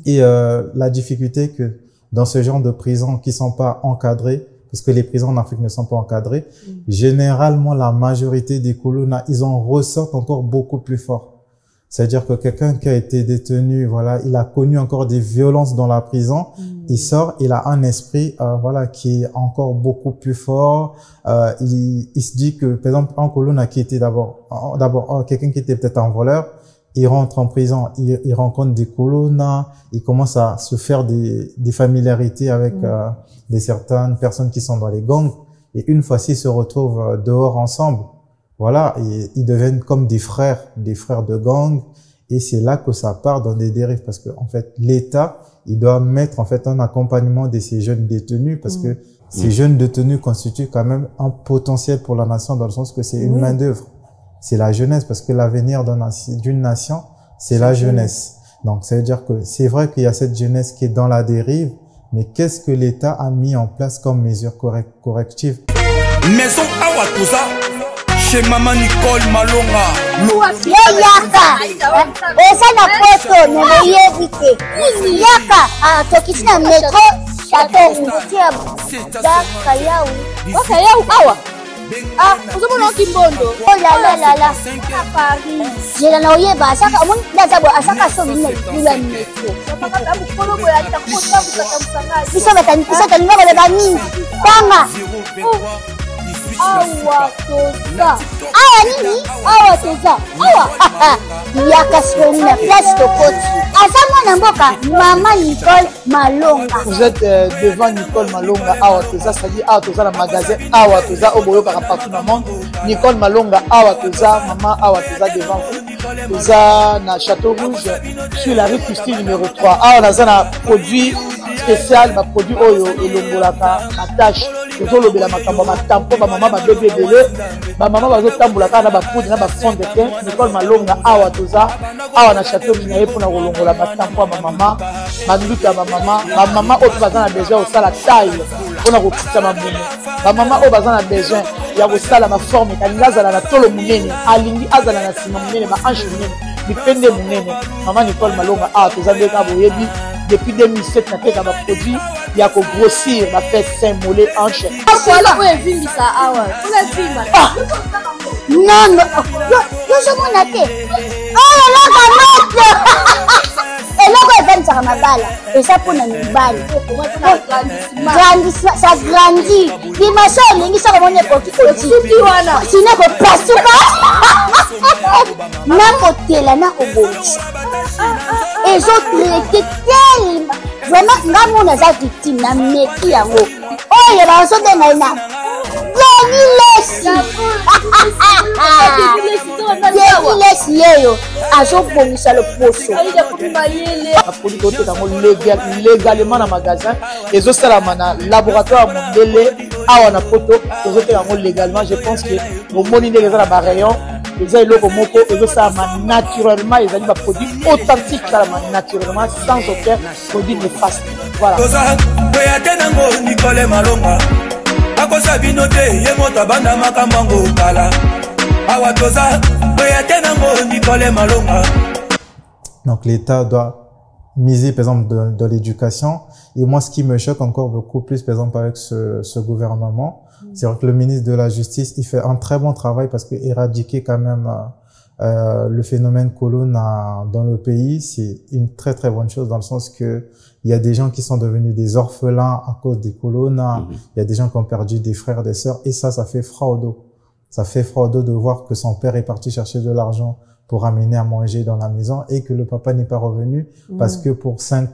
Et la difficulté que dans ce genre de prisons qui sont pas encadrées, parce que les prisons en Afrique ne sont pas encadrées, généralement, la majorité des colonna, ils en ressortent encore beaucoup plus fort. C'est-à-dire que quelqu'un qui a été détenu, il a connu encore des violences dans la prison, il sort, il a un esprit, qui est encore beaucoup plus fort. Il se dit que, par exemple, un colonna qui était d'abord quelqu'un qui était peut-être un voleur, il rentre en prison, il rencontre des colonna, il commence à se faire des familiarités avec certaines personnes qui sont dans les gangs, et une fois-ci, ils se retrouvent dehors ensemble. Et ils deviennent comme des frères de gang, et c'est là que ça part dans des dérives, parce que en fait, l'État, il doit mettre en fait un accompagnement de ces jeunes détenus, parce que ces jeunes détenus constituent quand même un potentiel pour la nation, dans le sens que c'est une main-d'œuvre. C'est la jeunesse, parce que l'avenir d'une nation, c'est la jeunesse. Donc, ça veut dire que c'est vrai qu'il y a cette jeunesse qui est dans la dérive, mais qu'est-ce que l'État a mis en place comme mesure corrective? maison awa toza chez Maman Nicole Malonga. Yaka, eza na poto na yebi te. Yaka, tokisi na metro chateau ngutia daka yau. Daka yau awa. Ah, uzomona kimbondo. Oh la. Paris. Jela na oyeba asaka mon ndazabo asaka so mina dula metro. Papa tabu kono boya ta ko tabu kata musanga. Bisa tani ngaba ba mingi. Tanga. Awa toza. Awa nini? Awa toza. Awa. Yaka soni na place Tokoti. Azama na mboka Maman Nicole Malonga. Vous êtes devant Nicole Malonga Awa toza, c'est-à-dire Awa toza la magasin Awa toza au boyo partout dans le monde. Nicole Malonga Awa toza, Maman Awa toza devant vous. Toza na Château Rouge sur la rue Custine numéro 3. Awa naza na produit spécial, ba produit oyo elongolaka attache. Tozolobela makambo matampo ba mama ba bébé belé ba mama bazotambola kana ba poudre na ba fond de teint. Nicole Malonga Awa toza awa na château minaye pour na kolongola matampo ba mama banduta ba mama oyo baza na besoin osala taille pona kokita mamumu ba mama oyo baza na besoin ya kosala ma forme kalinga azala na tolo munene alingi azala na sima munene ma hanche munene mipende munene. Maman Nicole Malonga Awa toza ndeka boyebi depuis 2007 na teka ba produit ya ko grossir ba fait sein mollet hanche. Voilà où est vindi ça awa. Où est vindi? Non, yo somona te. Oh la camotte. Eloko evanisaka mabala eza mpona mibali ça grandit dimension elingi soko moni ekokikoti wana sina kopasuka nakotela nakobongisa ezotraite telema vraiment nga mona aza victime na meki yango oyo bazobenga na Lesi yeyo azobongisa loposo apoli koteka ngo légalement na magasin ezosalama na laboratoire mondele awa na poto tozoteka ngo légalement. Je pense que bomoni ndenge eza na barayon eza eloko moko ezosalama naturellement, ezali baproduit authentique esalama naturellement sans aucun produit néfaste. Voilà. Boya tenango Nicole Malonga akosa bino te ye moto abanda makambo kala awa toza boya tenango Nicole Malonga. Donc l'État doit miser par exemple dans l'éducation. Et moi ce qui me choque encore beaucoup plus par exemple avec ce gouvernement, c'est vrai que le ministre de la Justice il fait un très bon travail parce que éradiquer quand même le phénomène Colonna dans le pays, c'est une très très bonne chose dans le sens que il y a des gens qui sont devenus des orphelins à cause des Colonna, il y a des gens qui ont perdu des frères, des sœurs, et ça fait fraudo. Ça fait fraudo de voir que son père est parti chercher de l'argent pour amener à manger dans la maison et que le papa n'est pas revenu parce que pour 5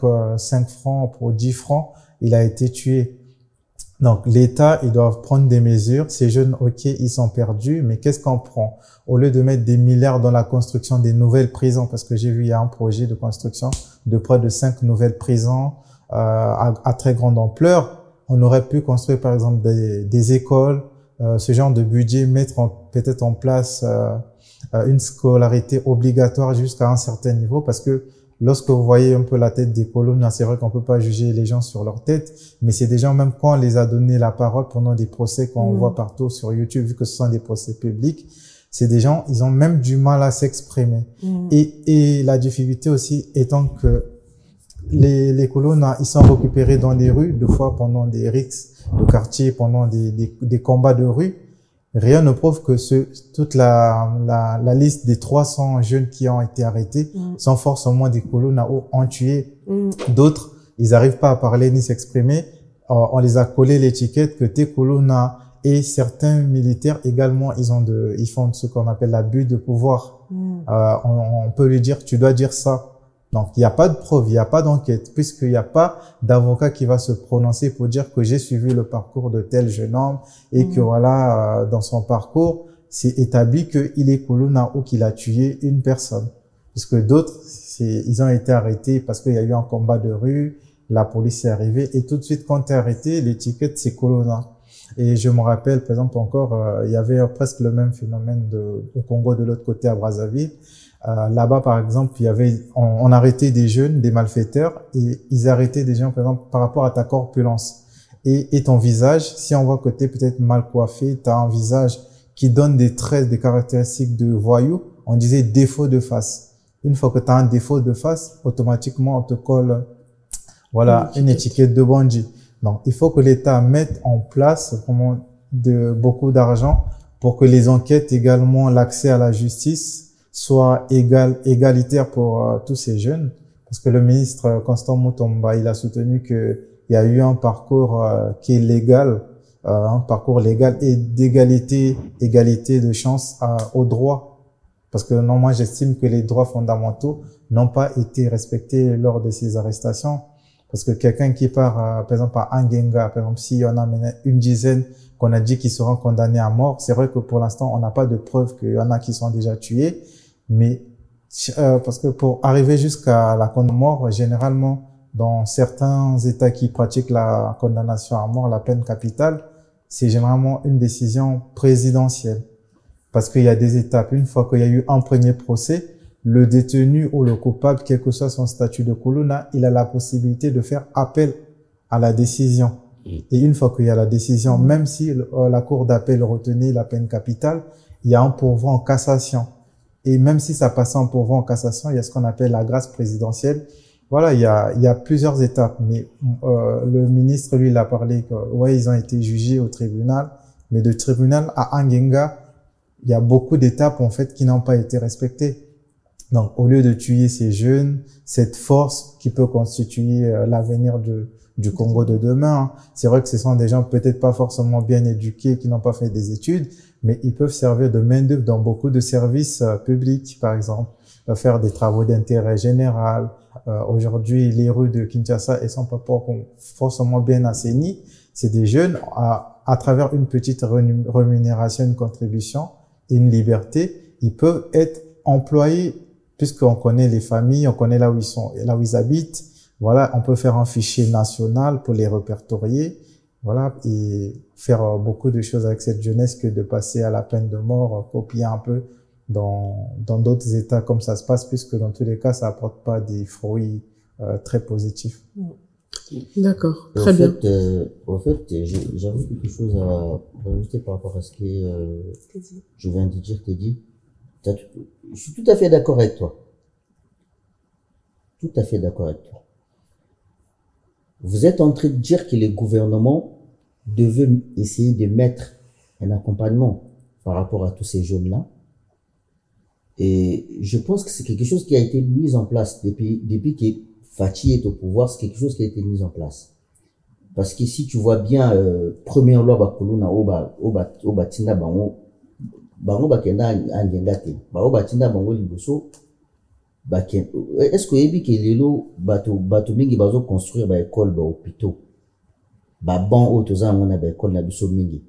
francs, pour 10 francs, il a été tué. Donc, l'État, ils doivent prendre des mesures. Ces jeunes, ok, ils sont perdus, mais qu'est-ce qu'on prend? Au lieu de mettre des milliards dans la construction des nouvelles prisons, parce que j'ai vu, il y a un projet de construction de près de 5 nouvelles prisons à très grande ampleur, on aurait pu construire, par exemple, des écoles, ce genre de budget, mettre peut-être en place une scolarité obligatoire jusqu'à un certain niveau, parce que lorsque vous voyez un peu la tête des colonnes, c'est vrai qu'on peut pas juger les gens sur leur tête, mais c'est des gens, même quand on les a donné la parole pendant des procès qu'on voit partout sur YouTube, vu que ce sont des procès publics, c'est des gens, ils ont même du mal à s'exprimer. Et la difficulté aussi étant que les colonnes, ils sont récupérés dans les rues, deux fois pendant des rixes de quartier, pendant des combats de rue. Rien ne prouve que toute la liste des 300 jeunes qui ont été arrêtés sont forcément des colonnes ont tué. D'autres, ils n'arrivent pas à parler ni s'exprimer. On les a collé l'étiquette que tes colonnes et certains militaires également, ils font ce qu'on appelle l'abus de pouvoir. On peut lui dire, tu dois dire ça. Donc, il n'y a pas de preuve, il n'y a pas d'enquête, puisqu'il n'y a pas d'avocat qui va se prononcer pour dire que j'ai suivi le parcours de tel jeune homme et que voilà, dans son parcours, c'est établi qu'il est colonna ou qu'il a tué une personne. Puisque d'autres, ils ont été arrêtés parce qu'il y a eu un combat de rue, la police est arrivée et tout de suite, quand tu es arrêté, l'étiquette, c'est colonna. Et je me rappelle, par exemple, encore, il y avait presque le même phénomène au Congo de l'autre côté à Brazzaville. Là-bas, par exemple, on arrêtait des jeunes, des malfaiteurs, et ils arrêtaient des gens, par exemple, par rapport à ta corpulence. et ton visage. Si on voit que tu es peut-être mal coiffé, tu as un visage qui donne des traits, des caractéristiques de voyou, on disait défaut de face. Une fois que tu as un défaut de face, automatiquement on te colle voilà, une étiquette de bandit. Donc il faut que l'État mette en place vraiment beaucoup d'argent pour que les enquêtes, également l'accès à la justice, soit égalitaire pour tous ces jeunes. Parce que le ministre Constant Mutomba, il a soutenu qu'il y a eu un parcours qui est légal, un parcours légal et égalité de chance aux droits. Parce que non, moi j'estime que les droits fondamentaux n'ont pas été respectés lors de ces arrestations. Parce que quelqu'un qui part, par exemple, à Angenga, par exemple, s'il y en a une dizaine qu'on a dit qu'ils seront condamnés à mort, c'est vrai que pour l'instant, on n'a pas de preuve qu'il y en a qui sont déjà tués, mais parce que pour arriver jusqu'à la condamnation à mort, généralement, dans certains États qui pratiquent la condamnation à mort, la peine capitale, c'est généralement une décision présidentielle. Parce qu'il y a des étapes. Une fois qu'il y a eu un premier procès, le détenu ou le coupable, quel que soit son statut de Kuluna, il a la possibilité de faire appel à la décision. Et une fois qu'il y a la décision, même si la cour d'appel retenait la peine capitale, il y a un pourvoi en cassation. Et même si ça passe en pourvoi en cassation, il y a ce qu'on appelle la grâce présidentielle. Voilà, il y a plusieurs étapes. Mais le ministre, lui, il a parlé que ouais, ils ont été jugés au tribunal, mais de tribunal à Angenga, il y a beaucoup d'étapes en fait qui n'ont pas été respectées. Donc, au lieu de tuer ces jeunes, cette force qui peut constituer l'avenir du Congo de demain, c'est vrai que ce sont des gens peut-être pas forcément bien éduqués, qui n'ont pas fait des études, mais ils peuvent servir de main-d'œuvre dans beaucoup de services publics, par exemple, faire des travaux d'intérêt général. Aujourd'hui, les rues de Kinshasa, elles sont pas forcément bien assainies. C'est des jeunes à travers une petite rémunération, une contribution, une liberté, ils peuvent être employés puisqu'on connaît les familles, on connaît là où ils sont, là où ils habitent. Voilà, on peut faire un fichier national pour les répertorier, voilà, et faire beaucoup de choses avec cette jeunesse que de passer à la peine de mort, copier un peu dans d'autres États comme ça se passe, puisque dans tous les cas, ça apporte pas des fruits très positifs. D'accord, très bien. En fait, j'avais quelque chose à rajouter par rapport à ce que je viens de dire, Teddy. Je suis tout à fait d'accord avec toi. Tout à fait d'accord avec toi. Vous êtes en train de dire que le gouvernement devait essayer de mettre un accompagnement par rapport à tous ces jeunes-là. Et je pense que c'est quelque chose qui a été mis en place depuis que Fachi est au pouvoir, c'est quelque chose qui a été mis en place. Parce que si tu vois bien, première loi Bakoluna, Obatina Bango, Bango Bakenda Angengate, Bango Batina Bango Liboso, est-ce que ebi que lelo bato mingi bazo construire ba école ba hôpitaux ba ban otoza ngona ba école na biso mingi,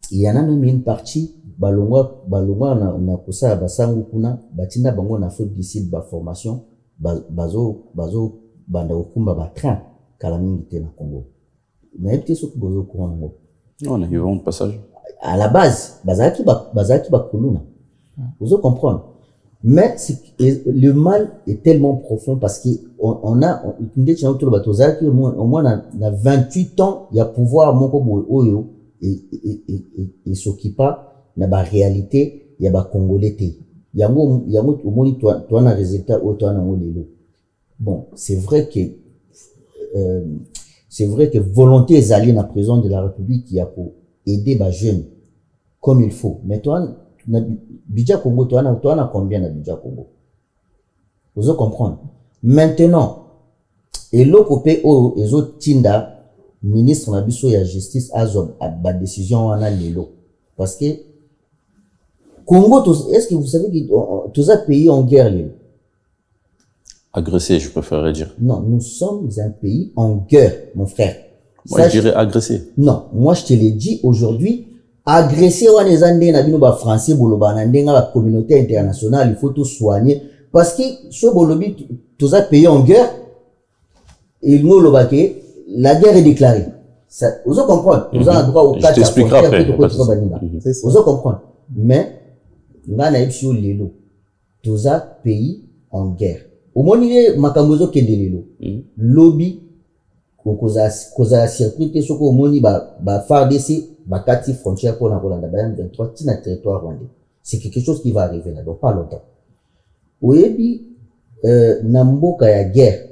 il y en a même une partie balongwa na kosa ba sangu kuna batinda bango na faute d'ici ba formation bazo banda okumba ba train kala mingi te na Congo, mais peut-être ce que bozo Congo non ils vont de passage à la base bazaki ba kuluna, vous comprendre. Mais le mal est tellement profond parce qu'on a, au moins, na 28 ans, il y a pouvoir, mon et s'occupe na ba réalité, il y a ba congolais. Il y a au moins, toi, un résultat, toi, bon, c'est vrai que volonté est alliée à la présidence de la République qui a pour aider les jeunes comme il faut. Mais toi, Budget Congo, toi, on a combien de budget Congo? Vous allez comprendre. Maintenant, et l'OCOPE, les autres Tinda, ministre de la Justice, a la décision en a l'élo. Parce que, Congo, est-ce que vous savez que tous les pays en guerre, agressé, je préférerais dire. Non, nous sommes un pays en guerre, mon frère. Moi, je dirais agressé. Non, moi, je te l'ai dit aujourd'hui. Agresser les Andés na bino ba français boloba na ndenga la communauté internationale, il faut tout soigner parce que ce bolobi tous a pays en guerre et nous le baquet la guerre est déclarée. Ça vous comprendre, vous avez droit au cas. Je t'expliquerai après. Vous comprendre. Mais nga na ipsio lelo tous a pays en guerre. Au moins il makambozo kende lelo. Lobby koza circuit te soko omoni ba FARDC ba kati frontière pour la Rolanda ba 23 tina territoire rwandais. C'est quelque chose qui va arriver là donc pas longtemps. Oyebi na mboka ya guerre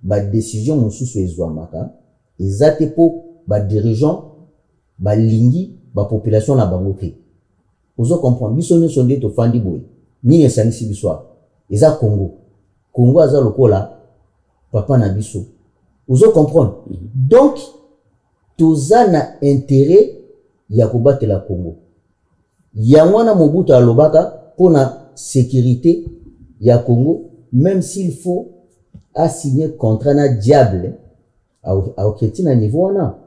ba décision mosusu ezwamaka ezate po ba dirigeant ba lingi ba population na bango te. Ozo comprendre biso nyonso nde to fandi boye. Nini esangisi biso eza Congo aza lokola papa na biso. Ozo comprendre. Donc toza na intérêt ya kobatela Congo. Yango na Mobutu alobaka pona sécurité ya Congo même s'il faut assigner contrat na diable au ketina niveau wana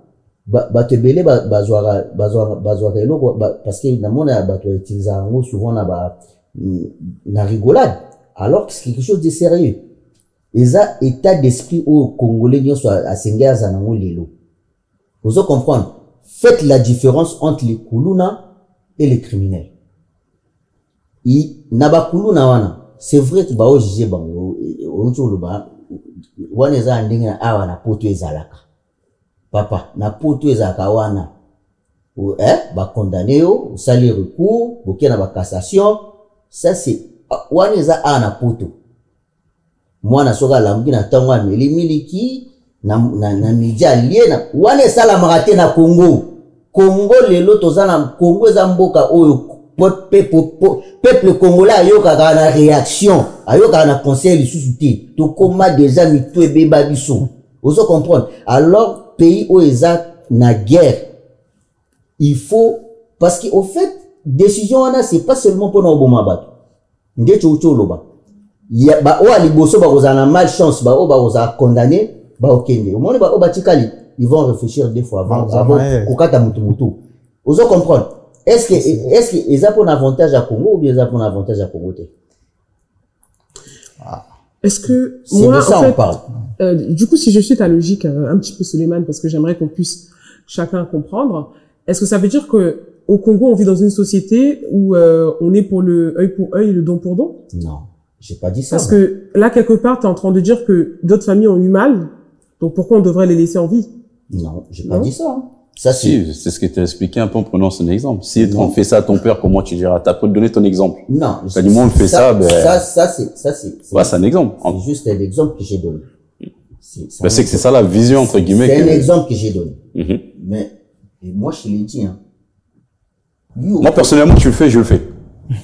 bato ebele bazwaka eloko parce que na mona bato utiliser ngo souvent na rigolade alors que c'est quelque chose de sérieux. Eza état d'esprit au Congolais nyonso asengea za nango lelo. Vous comprendre. Faites la différence entre les kuluna et les criminels. Na ba kuluna wana c'est vrai que ba o juger bango o ba wana za ndenge na awa na poto ezalaka. Papa na poto ezalaka wana ba condamné yo sali recours boké na ba cassation ça c'est wana za na poto. Mwana soka lambi na tango ameli miliki na media lié na wana sala marate na Congo lelo tozana Congo za mboka oyo peuple congolais ayoka na réaction ayoka na conseil lisusu te to koma déjà mitu ebeba biso ozo comprendre alors pays où eza na guerre il faut parce que au fait décision wana c'est pas seulement pour na oboma bato nde choloba ya ba o aliboso ba kozana malchance ba o ba koza condamné ba okende omoni ba o batikali ils vont réfléchir deux fois avant kokata mutu ozo comprendre est-ce que eza pour un avantage à Congo ou bien eza pour un avantage à Congo te est-ce que c'est moi de ça en fait, on parle du coup si je suis ta logique un petit peu Suleiman parce que j'aimerais qu'on puisse chacun comprendre, est-ce que ça veut dire que au Congo on vit dans une société où on est pour le œil pour œil et le don pour don? Non, j'ai pas dit ça. Parce que là quelque part tu es en train de dire que d'autres familles ont eu mal, donc pourquoi on devrait les laisser en vie? Non, j'ai pas dit ça. Ça c'est ce que tu as expliqué un peu en prenant son exemple. Si on fait ça à ton père, comment tu diras? T'as pas donné ton exemple. Non. T'as dit moi on fait ça, ben. Ça c'est un exemple. C'est juste un exemple que j'ai donné. C'est que c'est ça la vision entre guillemets. C'est un exemple que j'ai donné. Mais moi je l'ai dit moi personnellement tu le fais, je le fais.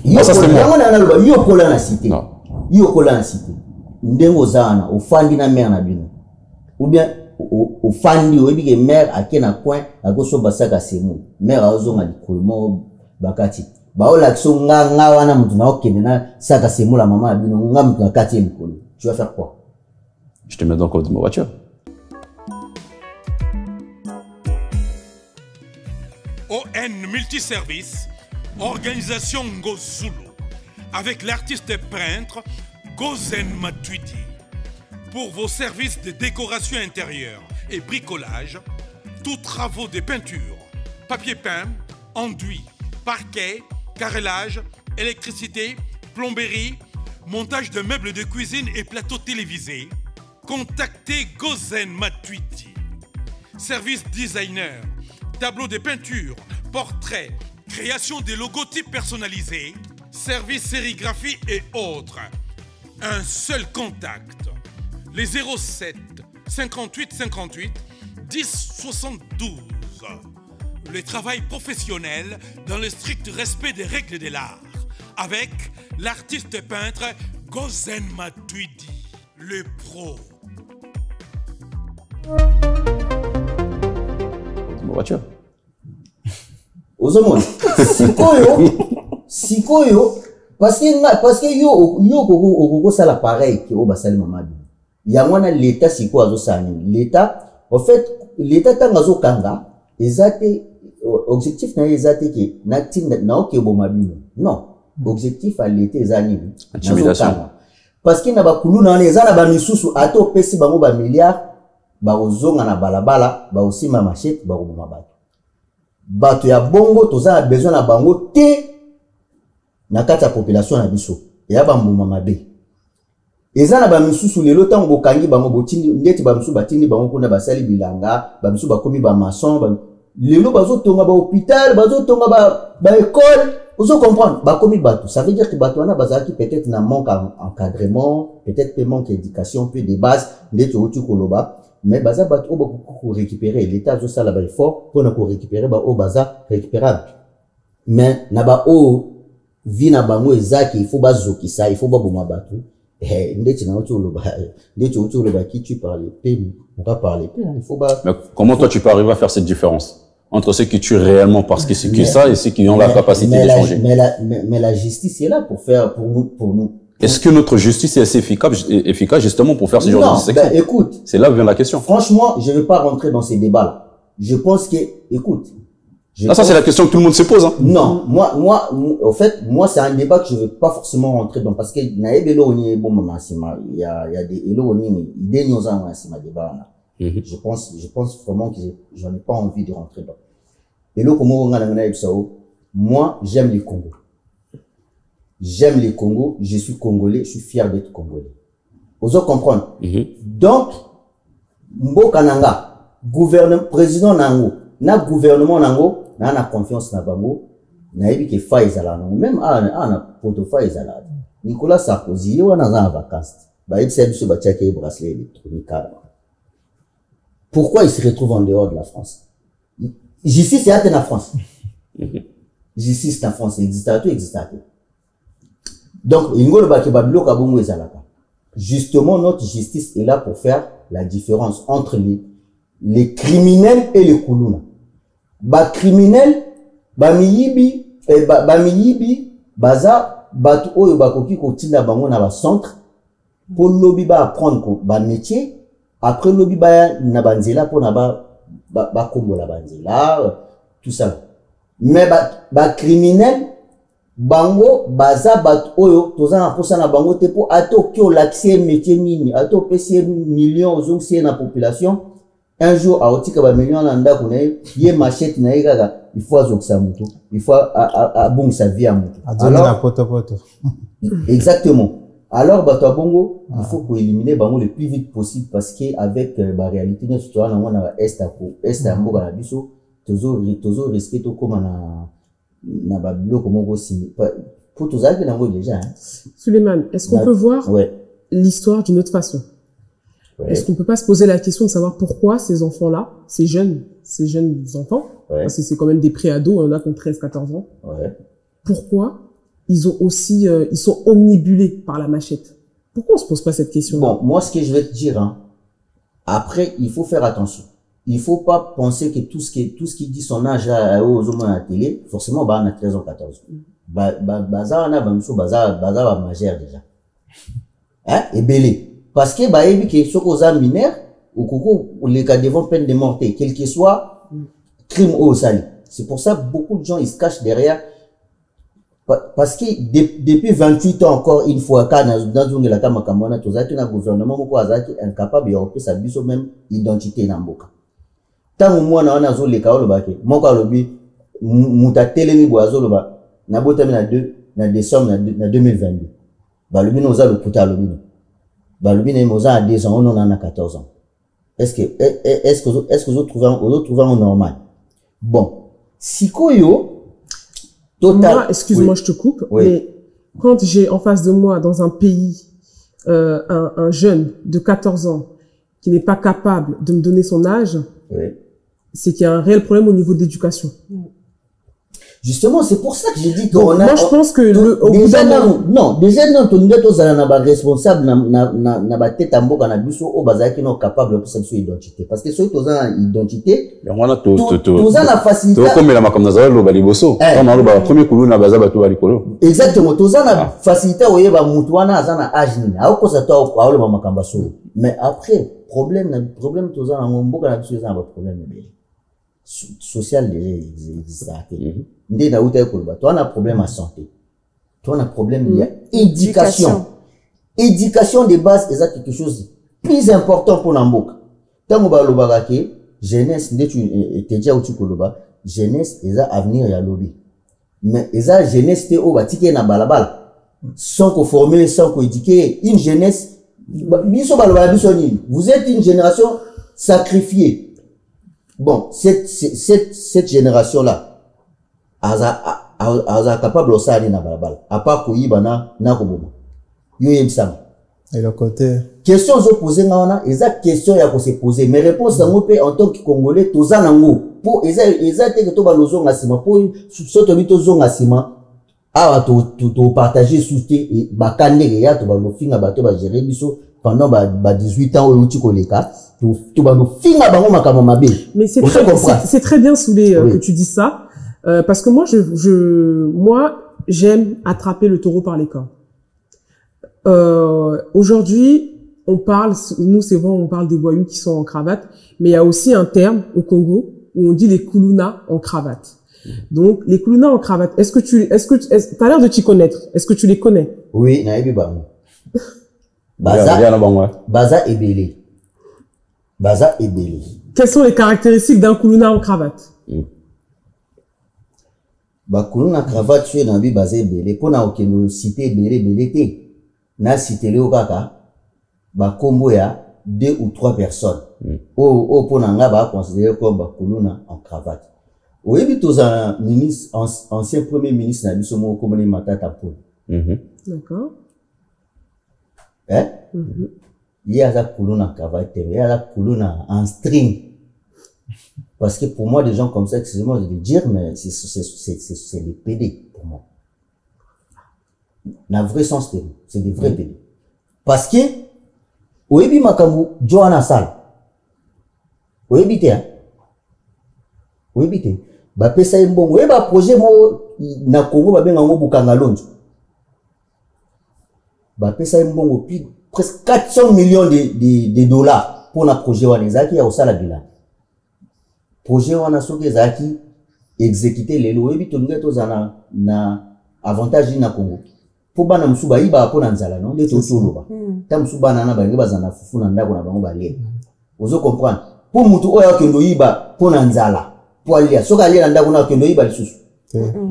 Moi ça c'est moi. Yo kola na cité. Yo kola na cité. Ndengo zana ofandi na mère na bino. Ou bien au fandi oyebi ke mère akena coin akoso basaka semu mère azonga likolmo bakati ba ola tsonga nga wana mutu na okende na saka semu la maman abino nga mutu na kati likolo tu vas faire quoi? Je te mets dans le code de ma voiture. ON Multiservice, organisation Ngozulu, avec l'artiste peintre Gozen Matuidi. Pour vos services de décoration intérieure et bricolage, tous travaux de peinture, papier peint, enduit, parquet, carrelage, électricité, plomberie, montage de meubles de cuisine et plateaux télévisés, contactez Gozen Matuidi. Service designer, tableau de peinture, portrait, création de logotypes personnalisés, service sérigraphie et autres. Un seul contact. Les 07 58 58 10 72. Le travail professionnel dans le strict respect des règles de l'art. Avec l'artiste peintre Gozen Matuidi, le pro. Ma voiture. Ozomon. Sikoyo. Parce que yo koko ça l'appareil qui au basali mamadi. Ya mwana l'état siko azosani. L'état en fait l'état tangazo kanga ezate objectif na ezate ke na tin na oke bomabino. Non, objectif à l'état ezani. Intimidation. Parce que na bakulu na ezana ba misusu ato pesi bango ba milliard ba ozonga na balabala ba osima machette ba oboma bato. Bato ya bongo toza besoin na bango te na kati ya population na biso ya bambuma mabe. eza na ba misusu lelo tango bokangi bango botindi ndeti ba misusu batindi bango kuna basali bilanga ba misusu bakomi ba maçon lelo bazotonga ba hôpital bazotonga ba école vous comprendre bakomi bato ça veut dire que bato wana bazaki peut-être na manque encadrement peut-être que manque éducation peu de base ndeti otu koloba mais baza bato oba ko récupérer l'état zo sala ba effort pour na ko récupérer ba o baza récupérable mais na ba o vi na bango ezaki il faut bazokisa il faut baboma bato ndeti na otu koloba qui tu parles on va parler il faut ba. Mais comment toi tu peux arriver à faire cette différence entre ceux qui tuent réellement parce que c'est que ça et ceux qui ont la capacité de changer? Mais la justice est là pour faire pour nous. Est-ce que notre justice est assez efficace justement pour faire ce genre de section? Ben, écoute, c'est là où vient la question. Franchement, je ne vais pas rentrer dans ces débats-là. Je pense que, écoute. Ça c'est la question que tout le monde se pose. Hein. Non, en fait, c'est un débat que je ne vais pas forcément rentrer dans parce que il y a des débats. Je pense vraiment que j'en ai pas envie de rentrer dans. Et là, moi, j'aime les Congo. J'aime les Congo, je suis Congolais, je suis fier d'être Congolais. Vous allez comprendre. Donc, Mboka Nanga, président Nango, na gouvernement Nango, na confiance na bango, na ebi ke faizala nango, même na poto faizala. Nicolas Sarkozy, yo na za vacances. Ba etse biso ba tchake bracelet électronique. Pourquoi il se retrouve en dehors de la France? Justice est en France. Justice en France, existe. Donc, justement, notre justice est là pour faire la différence entre les criminels et les koulouna. Ba criminel, ba miyibi, baza, batu oyo bakoki kotinda bango na ba centre, pour lobby ba apprendre ba métier, après lobby ba na banzela pour na ba kombo la banzela, tout ça. Mais ba criminel, bango baza bat oyo toza na posa na bango te po ato ki o l'accès métier nini ato pesi millions aux onction na population un jour a otika ba millions na ndako na ye machette na ye kaka il faut azokisa mutu il faut bon sa vie à mutu alors na poto exactement alors bato bongo il faut ko éliminer bango le plus vite possible parce que avec ba réalité na surtout na wana ba est à mboka na biso tozo risquer to comme na babilo comment aussi pour tous ça que déjà hein. Suleiman, est-ce qu'on peut voir l'histoire d'une autre façon? Est-ce qu'on peut pas se poser la question de savoir pourquoi ces enfants-là, ces jeunes enfants, parce que c'est quand même des pré-ados, on a qui ont 13-14 ans, pourquoi ils ont aussi ils sont omnibulés par la machette? Pourquoi on se pose pas cette question? Bon, moi ce que je vais te dire hein, après il faut faire attention. Il faut pas penser que tout ce qui dit son âge aux hommes à la télé, forcément, bah, on a 13 ou 14. Baza, on a, baza, majeur déjà. Hein? Et belé. Parce que, bah, il y a des mineurs, ou les cas devant peine de mort, quel que soit, crime au sali. C'est pour ça, beaucoup de gens, ils se cachent derrière. Parce que, depuis 28 ans encore, une fois, quand dans la Kamakamoana, tout ça, le gouvernement, incapable de sa biso même identité n'amboka. Tant moi na wana zo le kaolo bake moko alobi mutatele ni boazo loba na botami na décembre na 2022 balobi no za le puta lobi balobi na moza à 2 ans on en a 14 ans est-ce que vous trouvez en normal bon sikoyo total moi, excuse-moi je te coupe mais quand j'ai en face de moi dans un pays un jeune de 14 ans qui n'est pas capable de me donner son âge c'est qu'il y a un réel problème au niveau de l'éducation. Justement, c'est pour ça que j'ai dit qu'on a... Moi, je pense que déjà, non, ton idée, na responsable, na ba tête en boka na biso, o bazaki non capable de faire identité. Parce que ceux qui ont une identité, on a la facilité. Comme la makom na zalo ba liboso. On a le premier koulou na baza ba to balikolo. Exactement. Toza na facilité o yeba mutu wana azana âge nini. A ko sa to a le makamba so. Mais après, problème toza na mboka na biso za ba problème be. Social déjà ndé na uta ekoloba toi on a problème à santé toi on a problème il y a éducation de base c'est quelque chose de plus important pour namboka tango ba lobaka ke jeunesse ndé tu te dia uti koloba jeunesse eza avenir ya lobi mais eza jeunesse te o batike na balabala sans ko former sans ko éduquer une jeunesse Vous êtes une génération sacrifiée. Bon, cette génération-là, elle est capable de faire na balabala. À part que yibana na koboma. Yo yemsama. Et le côté. Question zo poser na exact question ya ko se poser. Mais réponse dango pe en tant que Congolais toza nango. Pour exact que to ba lozo ngasima pour soto bito zo ngasima. Ah to partager souté et bakande ya to ba no finga bato ba gérer biso pendant ba 18 ans au Tikoleka. To ba no finga bango makama mabe. Mais c'est très bien Soulé que tu dis ça. Parce que moi, j'aime attraper le taureau par les cornes. Aujourd'hui, nous c'est vrai, on parle des voyous qui sont en cravate, mais il y a aussi un terme au Congo où on dit les koulouna en cravate. Donc, les koulouna en cravate, t'as l'air de t'y connaître. Est-ce que tu les connais? Oui, naïbi bango. Baza et Belé. Baza et Belé. Quelles sont les caractéristiques d'un koulouna en cravate? Koulouna cravate, tu es dans le basé belé. Pour n'a aucune cité belé te. Na cité le kaka. Kombo ya 2 ou 3 personnes. Pour n'a considéré comme koulouna en cravate. Oui, mais tous un ministre, ancien premier ministre n'a biso mo comme Matata Poul. D'accord. Il y a la koulouna en cravate, il y a la koulouna en string. Parce que pour moi, des gens comme ça, excusez-moi de le dire, mais c'est des PD pour moi. Dans le vrai sens, c'est des vrais PD. Parce que, Oebi Makambu, Johanna Sal. Oebi te, hein? Oebi te. Ba pesa mbongo. Oeba projet mo, na Congo, ba benga mo bukanga lonjo. Ba pesa mbongo, puis presque 400 millions de dollars pour na projet wanezaki ya osala bilan. Projet wana soki ezaki exécuter lelo ebi tolinga tozana na avantage na Congo po bana musuba iba ko na nzala non de tosoloba ta musuba na balinga bazana fufu na ndako na bango balé ozo comprendre po mutu oyo kendo iba po na nzala po alia soka alia na ndako na kendo iba lisusu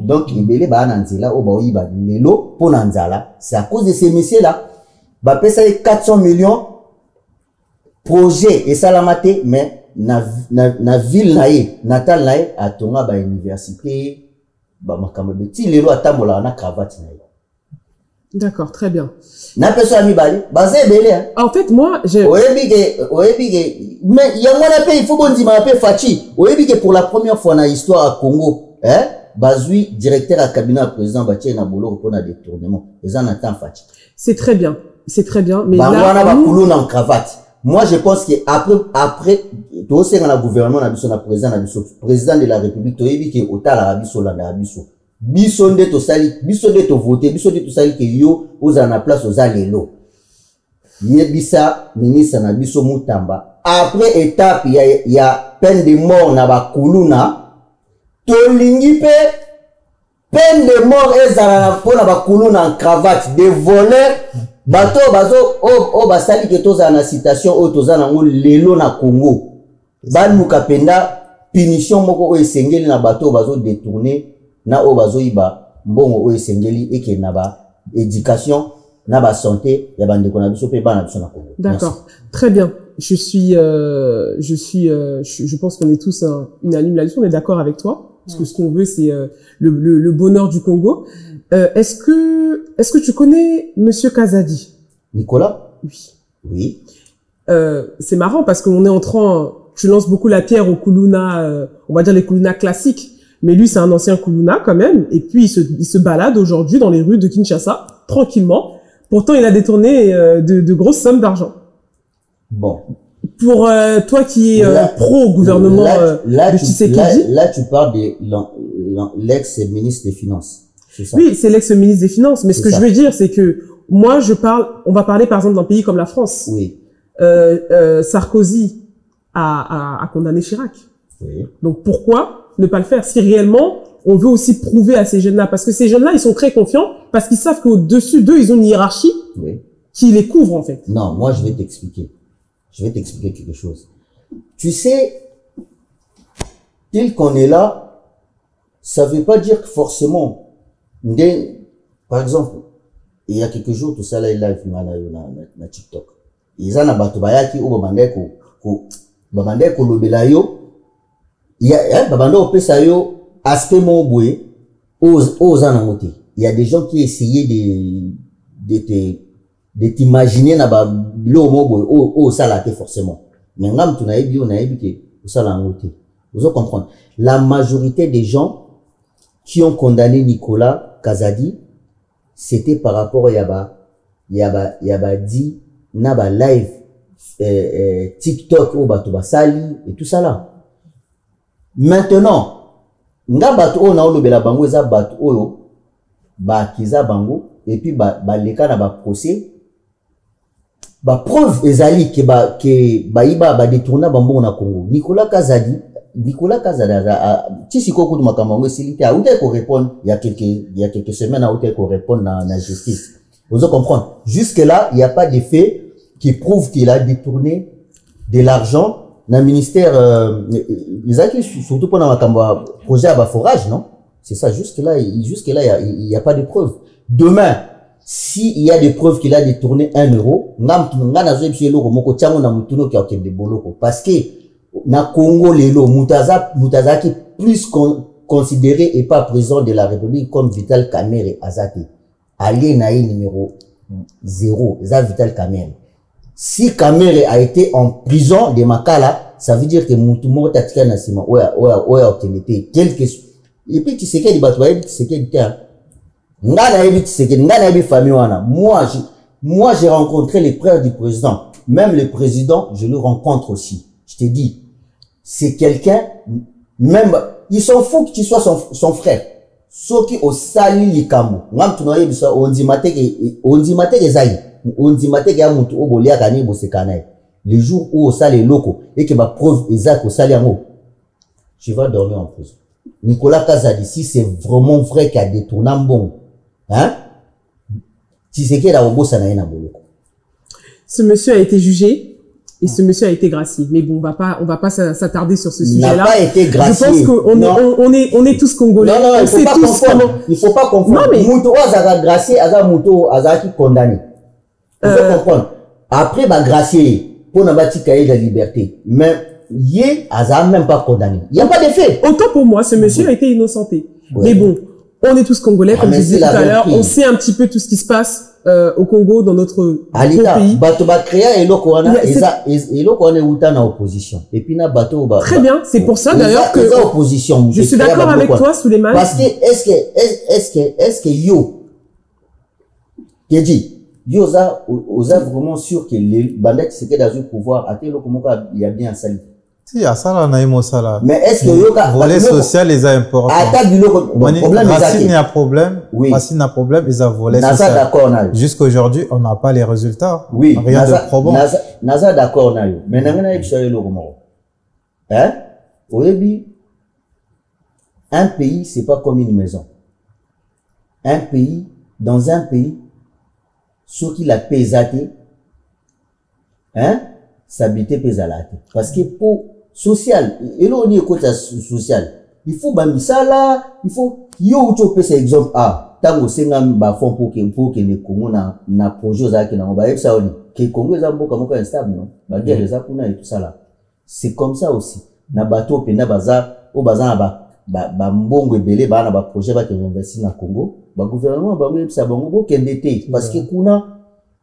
donc ibele ba na nzela o ba iba lelo po na nzala c'est à cause de ces messieurs là ba pesa 400 millions projet et salamate mais na ville natal nae atonga ba université ba makambo beti lelo atamola na cravate nae. D'accord, très bien. Na personne mi bali bazé belé. En fait moi j'ai oyebige mais il y a moi na pe il faut bondima na pe fachi oyebige pour la première fois na histoire à Congo bazui directeur à cabinet président batie na bolo pour na détournement les en attend fachi. C'est très bien mais là on a ba coulon en cravate. Moi, je pense que après, tout ce qu'on a gouvernement, président de la République, tout est qui au la biso la biso. Biso de to sali, biso de to voter, biso de to sali que yo, aux en a place aux alelo. Yebisa, ministre na biso mutamba. Après étape, il y a peine de mort na ba kuluna. To lingi peine de mort ezana na ba kuluna en cravate, des voleurs. Bato bazo basali ke toza na citation o toza na ngo lelo na Congo ban mukapenda punition moko o esengeli na bato bazo détourner na o bazo iba mbongo o esengeli eke na ba éducation na ba santé ya bande ko na biso pe bana biso na Congo. D'accord. Très bien. Je pense qu'on est tous unanimes là-dessus, on est d'accord avec toi parce que ce qu'on veut c'est le bonheur du Congo. Est-ce que tu connais Monsieur Kazadi? Nicolas? Oui. Oui. C'est marrant parce qu'on est en train, tu lances beaucoup la pierre aux koulouna, on va dire les koulouna classiques, mais lui c'est un ancien koulouna quand même, et puis il se balade aujourd'hui dans les rues de Kinshasa, tranquillement. Pourtant il a détourné de grosses sommes d'argent. Bon. Pour toi qui es pro-gouvernement de Tshisekedi. Là tu parles de l'ex-ministre des Finances. Ça. Oui, c'est l'ex-ministre des Finances. Mais ce que je veux dire, c'est que moi, on va parler par exemple d'un pays comme la France. Oui. Sarkozy a condamné Chirac. Oui. Donc pourquoi ne pas le faire si réellement on veut aussi prouver à ces jeunes-là, parce que ces jeunes-là, ils sont très confiants, parce qu'ils savent qu'au-dessus d'eux, ils ont une hiérarchie qui les couvre en fait. Non, moi je vais t'expliquer. Je vais t'expliquer quelque chose. Tu sais, tel qu'on est là, ça veut pas dire que forcément par exemple, il y a quelques jours, tout ça là, il live na TikTok. eza na bato bayaki o babandai ko lobela yo ya babandai opesa yo aspect mo boye oza nango te. Il y a des gens qui essayaient de t'imaginer na ba lo mo boye o sala te forcément. Mais ngam tu naebi o naebi ke o sala nango te. Vous allez comprendre. La majorité des gens qui ont condamné Nicolas Kazadi, c'était par rapport à Yaba dit na ba live TikTok ou bato basali et tout ça là. Maintenant, nga bato o na olobela bango eza bato oyo ba kiza bango et puis ba leka na ba procès ba preuve ezali ke ba détourna bambo na Congo. Nicolas Kazadi si koko de makambo silité a outé ko répondre il y a quelques semaines a outé ko répondre na justice. Vous allez comprendre. Jusque là, il n'y a pas de fait qui prouve qu'il a détourné de l'argent dans le ministère surtout pendant le projet à forage, non? C'est ça, jusque là il n'y a pas de preuve. Demain, s'il y a des preuves qu'il a détourné 1 euro, parce que na Congo lelo Mutazaki plus considéré et pas président de la République comme Vital Kamerhe Azate. Allié naï numéro 0, ça Vital Kamerhe. Si Kamerhe a été en prison de Makala, ça veut dire que Moutumo Tatika Nasima, et puis tu sais qu'il y a des tu sais qu'il y a des familles. Moi, j'ai rencontré les frères du président. Même le président, je le rencontre aussi. Je te dis, c'est quelqu'un, même, il s'en fout que tu sois son frère. Ceux qui ont sali les camo. On dit le jour où on sali les locaux et que ma preuve exacte au sali en haut, tu vas dormir en prison. Nicolas Kazadi, si c'est vraiment vrai qu'il a détourné un bon, hein, si c'est qu'il a un beau sanaïna boloko. Ce monsieur a été jugé. Et ce monsieur a été gracié. Mais bon, on va pas s'attarder sur ce sujet-là. Il n'a pas été gracié. Je pense qu'on est tous congolais. Non, il faut pas confondre. Non, mais. Mouto Azaga gracié, Azaga Mouto Azaga qui condamné. Il faut comprendre. Après, gracié, pour n'a pas de la liberté. Mais, Yé, Azaga même pas condamné. Il n'y a pas de fait. Autant pour moi, ce monsieur a été innocenté. Oui. Mais bon, on est tous congolais, comme je disais tout à l'heure. On sait un petit peu tout ce qui se passe. Au Congo, dans notre pays. Bato ba créa et l'Okorana, et l'Okorana est en opposition. Et puis na bato ba. Très bien, c'est pour ça d'ailleurs que. Opposition. Je suis d'accord avec toi, Souleymane. Parce que est-ce que yo, qui dit, yo osa vraiment sûr que les bandettes c'est que dans le pouvoir, à tel moment il y a bien sali. Si, à ça, on a eu ça. Mais est-ce que le volet social les a important? Racine n'a problème. Oui. Racine n'a problème, ils ont volé social. Jusqu'à aujourd'hui, on n'a pas les résultats. Oui. Rien de probant. Naza d'accord, nayo. Mais n'a rien eu le roman. Hein? Oui, un pays, c'est pas comme une maison. Un pays, dans un pays, ceux qui la paysaté, hein? S'habiter pésalate. Parce que pour social, et là on est côté social, il faut bamisa là, il faut yo tu peux exemple tango senga ba fond pour que ne Congo na projet za que na ba ça on que Congo za mboka moko instable non ba guerre za kuna et tout ça là. C'est comme ça aussi. Na bato penda baza o baza ba mbongo ebele ba na ba projet ba que investir na Congo, ba gouvernement ba ça bango kendete parce que kuna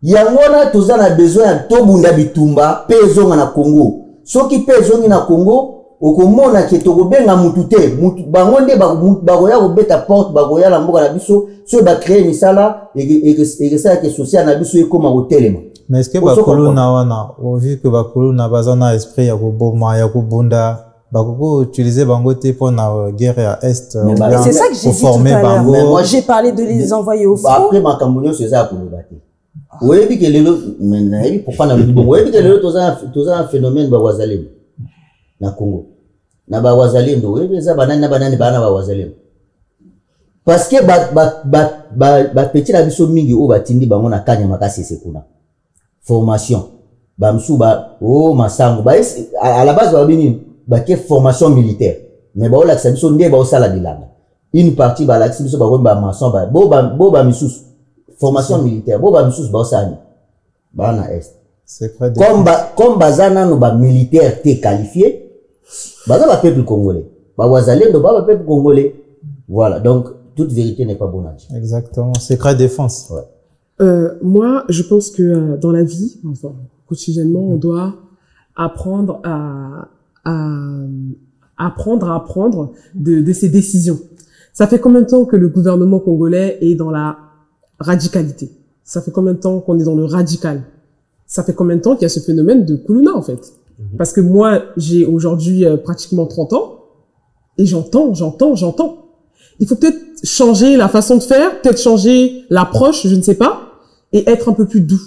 yangona tozana besoin to bunda bitumba pezo na Congo. Soki pezo na Congo okomona ke tokobenga mutu te mutu bangonde bagoya kobeta porte bagoya la mboka na biso so ba créer misala et ça que social na biso ekoma hotelema. Mais est-ce que bakolo na wana au vu que bakolo na bazana esprit ya koboma ya kobunda bakoko utiliser bango te pour na guerre à est c'est ça que j'ai dit tout à l'heure. Moi j'ai parlé de les envoyer au front. Après makambo c'est ça pour le battre. Oui, puis que le pourquoi na bon oui, puis que le tous un phénomène ba wazalem na Congo na ba wazalem do oui ça banana bana ba wazalem parce que ba petit la biso mingi o batindi bango na kanya makasi sekuna formation ba msuba o masango ba à la base ba bini ba ke formation militaire mais ba o la biso nde ba o sala bilanga une partie ba la biso ba maçon ba bo ba misusu formation militaire bo ba misusu ba osani ba na est Comme bazana no ba militaire té qualifié, baza ba peuple congolais. Ba wazalendo ba peuple congolais. Voilà, donc toute vérité n'est pas bonne à dire. Exactement, secret défense. Ouais. Moi, je pense que dans la vie, enfin, quotidiennement, on doit apprendre à apprendre de ses décisions. Ça fait combien de temps que le gouvernement congolais est dans la radicalité? Ça fait combien de temps qu'on est dans le radical? Ça fait combien de temps qu'il y a ce phénomène de Kuluna, en fait? Parce que moi, j'ai aujourd'hui pratiquement 30 ans et j'entends. Il faut peut-être changer la façon de faire, peut-être changer l'approche, je ne sais pas, et être un peu plus doux.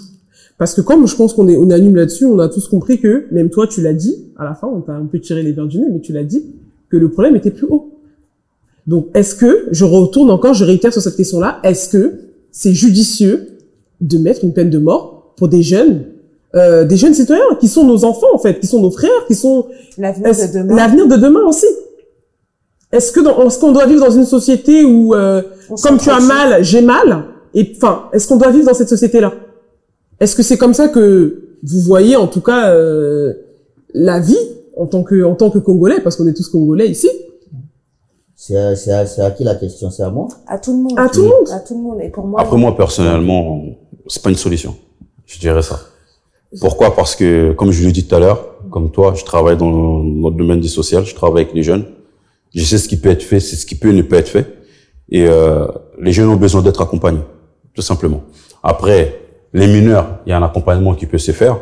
Parce que comme je pense qu'on est unanime là-dessus, on a tous compris que, même toi tu l'as dit, à la fin on t'a un peu tiré les verres du nez, mais tu l'as dit, que le problème était plus haut. Donc est-ce que, je réitère sur cette question-là, est-ce que c'est judicieux de mettre une peine de mort pour des jeunes citoyens, qui sont nos enfants en fait, qui sont nos frères, qui sont l'avenir de demain aussi? Est-ce qu'on doit vivre dans une société où, comme tu as mal, j'ai mal? Et enfin, est-ce qu'on doit vivre dans cette société-là? Est-ce que c'est comme ça que vous voyez, en tout cas, la vie en tant que Congolais, parce qu'on est tous Congolais ici? C'est à qui la question? C'est à moi? À tout le monde. À tout le monde. À tout le monde. Et pour moi. Après moi, personnellement, c'est pas une solution. Je dirais ça. Pourquoi? Parce que, comme je l'ai dit tout à l'heure, comme toi, je travaille dans notre domaine du social, je travaille avec les jeunes. Je sais ce qui peut être fait, c'est ce qui peut ne pas être fait. Et les jeunes ont besoin d'être accompagnés, tout simplement. Après, les mineurs, il y a un accompagnement qui peut se faire.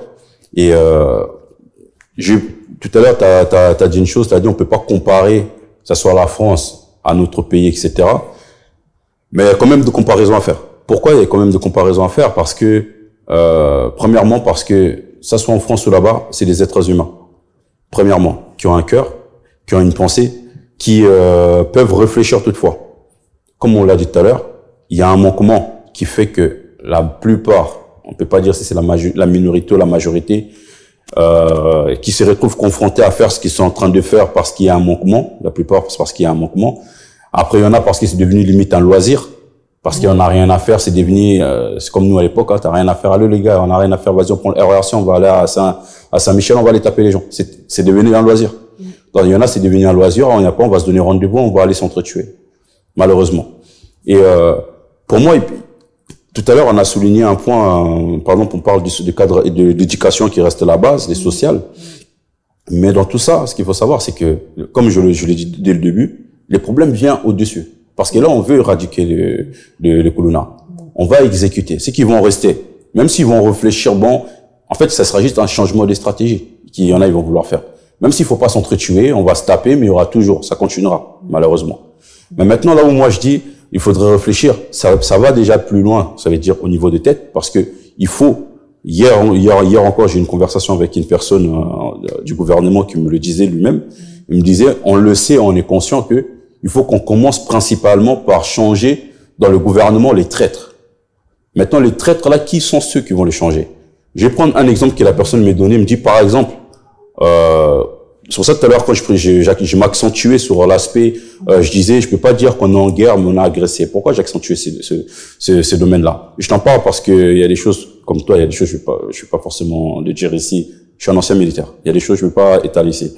Et tout à l'heure, t'as dit une chose, t'as dit on peut pas comparer, que ce soit la France à notre pays, etc. Mais il y a quand même de comparaisons à faire. Pourquoi il y a quand même de comparaisons à faire? Parce que, premièrement, parce que ça soit en France ou là-bas, c'est des êtres humains. Premièrement, qui ont un cœur, qui ont une pensée, qui peuvent réfléchir toutefois. Comme on l'a dit tout à l'heure, il y a un manquement qui fait que la plupart, on peut pas dire si c'est la minorité ou la majorité, qui se retrouvent confrontés à faire ce qu'ils sont en train de faire parce qu'il y a un manquement. La plupart, c'est parce qu'il y a un manquement. Après, il y en a parce que c'est devenu limite un loisir, parce qu'il y en a rien à faire, c'est devenu, c'est comme nous à l'époque, hein, t'as rien à faire, allez les gars, on a rien à faire, vas-y, on prend le RERC, on va aller à Saint-Michel, on va aller taper les gens. C'est devenu un loisir. Donc, il y en a, c'est devenu un loisir, on y a pas, on va se donner rendez-vous, on va aller s'entretuer. Malheureusement. Et, pour moi, tout à l'heure, on a souligné un point, par exemple, on parle du cadre d'éducation qui reste la base, les sociales. Mais dans tout ça, ce qu'il faut savoir, c'est que, comme je l'ai dit dès le début, les problèmes viennent au-dessus. Parce que là, on veut éradiquer le Kuluna. On va exécuter. Ceux qui vont rester, même s'ils vont réfléchir, bon, en fait, ça sera juste un changement de stratégie qu'il y en a, ils vont vouloir faire. Même s'il faut pas s'entretuer, on va se taper, mais il y aura toujours, ça continuera, malheureusement. Mais maintenant, là où moi je dis, il faudrait réfléchir, ça va déjà plus loin, ça veut dire au niveau des têtes, parce que il faut, hier encore, j'ai eu une conversation avec une personne du gouvernement qui me le disait lui-même. Il me disait, on le sait, on est conscient que il faut qu'on commence principalement par changer dans le gouvernement les traîtres. Maintenant, les traîtres là, qui sont ceux qui vont les changer? Je vais prendre un exemple que la personne m'a donné. Il me dit, par exemple, c'est pour ça que tout à l'heure, quand je m'accentuais sur l'aspect, je disais, je peux pas dire qu'on est en guerre, mais on a agressé. Pourquoi j'accentuais ce domaine-là? Je t'en parle parce que il y a des choses, comme toi, il y a des choses, je vais pas forcément le dire ici. Je suis un ancien militaire. Il y a des choses, je vais pas étaler ici.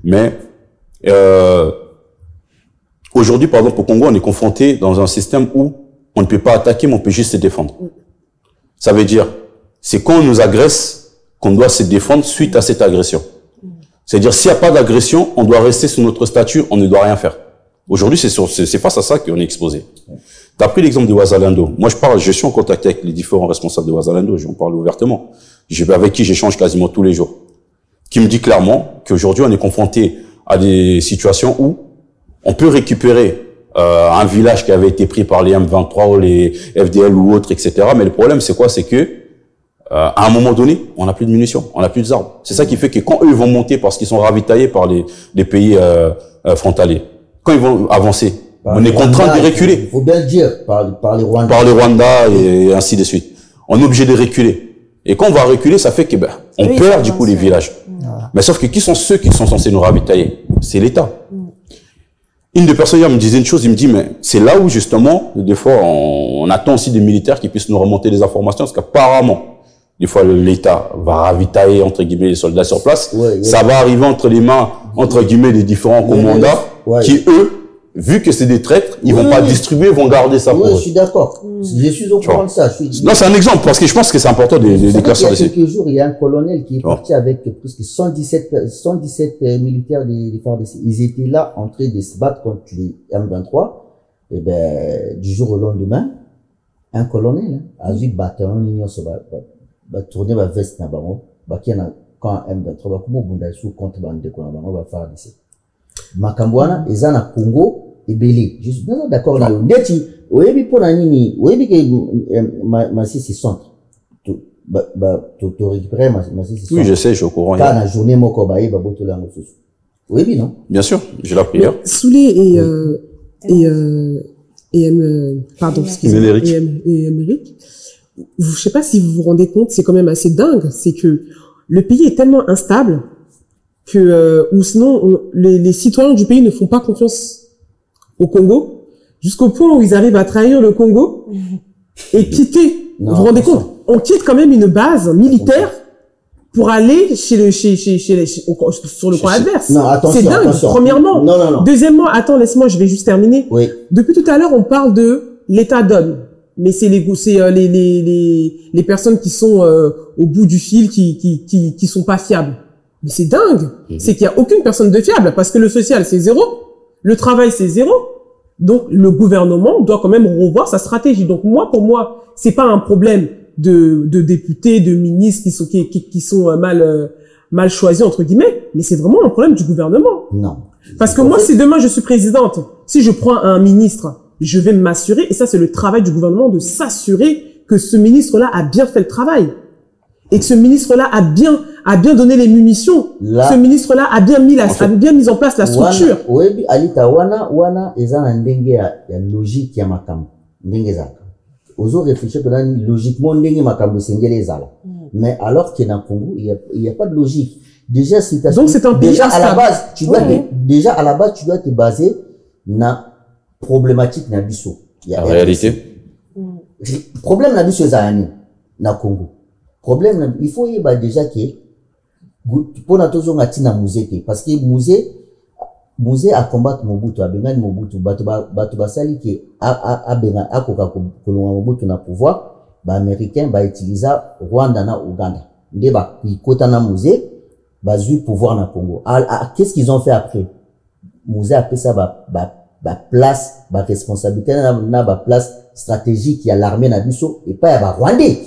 Mais, aujourd'hui, par exemple, au Congo, on est confronté dans un système où on ne peut pas attaquer, mais on peut juste se défendre. Ça veut dire, c'est quand on nous agresse qu'on doit se défendre suite à cette agression. C'est-à-dire, s'il n'y a pas d'agression, on doit rester sous notre statut, on ne doit rien faire. Aujourd'hui, c'est face à ça qu'on est exposé. Tu as pris l'exemple de Ouazalendo. Moi, je suis en contact avec les différents responsables de Ouazalendo, j'en parle ouvertement. Avec qui j'échange quasiment tous les jours. Qui me dit clairement qu'aujourd'hui, on est confronté à des situations où on peut récupérer un village qui avait été pris par les M23 ou les FDL ou autres, etc. Mais le problème, c'est quoi? C'est que à un moment donné, on n'a plus de munitions, on n'a plus d'armes. C'est ça qui fait que quand eux vont monter, parce qu'ils sont ravitaillés par les pays frontaliers, quand ils vont avancer, on est contraint de reculer. Il faut bien le dire, par les Rwandais. Par les Rwandais et ainsi de suite. On est obligé de reculer. Et quand on va reculer, ça fait que on perd du coup les villages. Mais sauf que qui sont ceux qui sont censés nous ravitailler? C'est l'État. Une des personnes hier me disait une chose, il me dit, mais c'est là où, justement, des fois, on attend aussi des militaires qui puissent nous remonter des informations, parce qu'apparemment, des fois l'État va ravitailler entre guillemets les soldats sur place, ça va arriver entre les mains entre guillemets des différents commandants qui eux, vu que c'est des traîtres, ils vont pas distribuer, vont garder ça pour eux. Je suis d'accord. Je suis au courant de ça. Non, c'est un exemple parce que je pense que c'est important de d'éclaircir ici. Il y a quelques jours, il y a un colonel qui est parti avec presque 117 militaires des FARDC. Ils étaient là en train de se battre contre les M23. Et ben, du jour au lendemain, un colonel a vu bataillon l'union se va tourner ma veste na bango, va qui na quand M23 va comme bunda sous contre bande de quoi bango va faire d'ici. Makambwana ezana Congo et Belé. Je suis d'accord là. Ndeti oyebi pona nini, oyebi que Masisi centre. Tu récupérer Masisi centre. Oui, je sais, je suis au courant. Quand la journée moko ba yeba botola ngosusu. Oyebi non? Bien sûr, j'ai la prière. Soulé pardon, excusez-moi. Et Émeric. Je sais pas si vous vous rendez compte, c'est quand même assez dingue, c'est que le pays est tellement instable que ou sinon les citoyens du pays ne font pas confiance au Congo jusqu'au point où ils arrivent à trahir le Congo et quitter. Vous vous rendez compte? On quitte quand même une base militaire pour aller sur le coin adverse. Non, attention. C'est dingue. Attention. Premièrement. Non. Deuxièmement, attends, laisse-moi, je vais juste terminer. Oui. Depuis tout à l'heure, on parle de l'État donne. Mais c'est les personnes qui sont au bout du fil qui sont pas fiables. Mais c'est dingue. C'est qu'il y a aucune personne de fiable parce que le social c'est 0, le travail c'est 0. Donc le gouvernement doit quand même revoir sa stratégie. Donc pour moi, c'est pas un problème de députés, de ministres qui sont mal choisis entre guillemets, mais c'est vraiment un problème du gouvernement. Non. Parce que moi, si demain je suis présidente, si je prends un ministre, je vais m'assurer, et ça c'est le travail du gouvernement, de s'assurer que ce ministre-là a bien fait le travail. Et que ce ministre-là a bien donné les munitions. Là, ce ministre-là a bien mis en place la structure. Oui, alita wana ezana ndenge ya logique ya makambo. Ndenge zaka. Ozo réfléchir que logiquement ndenge makambo sengele ezala. Mais alors que dans Congo, il y a pas de logique. Déjà donc c'est un pays déjà à la base, tu dois te baser na problématique na biso. En réalité. Problème na biso ezani na Congo. Problème, il faut y avoir déjà que pour notre zone à tina musée parce que musée a combattre Mobutu a benga Mobutu batu basali que a benga a koka kolonga Mobutu na pouvoir ba américain ba utiliser Rwanda na Uganda nde ba ikota na musée ba zui pouvoir na Congo. Qu'est-ce qu'ils ont fait après? Musée a fait ça ba place ba responsabilité na ba place stratégique il y a l'armée na biso et pas ba Rwandais.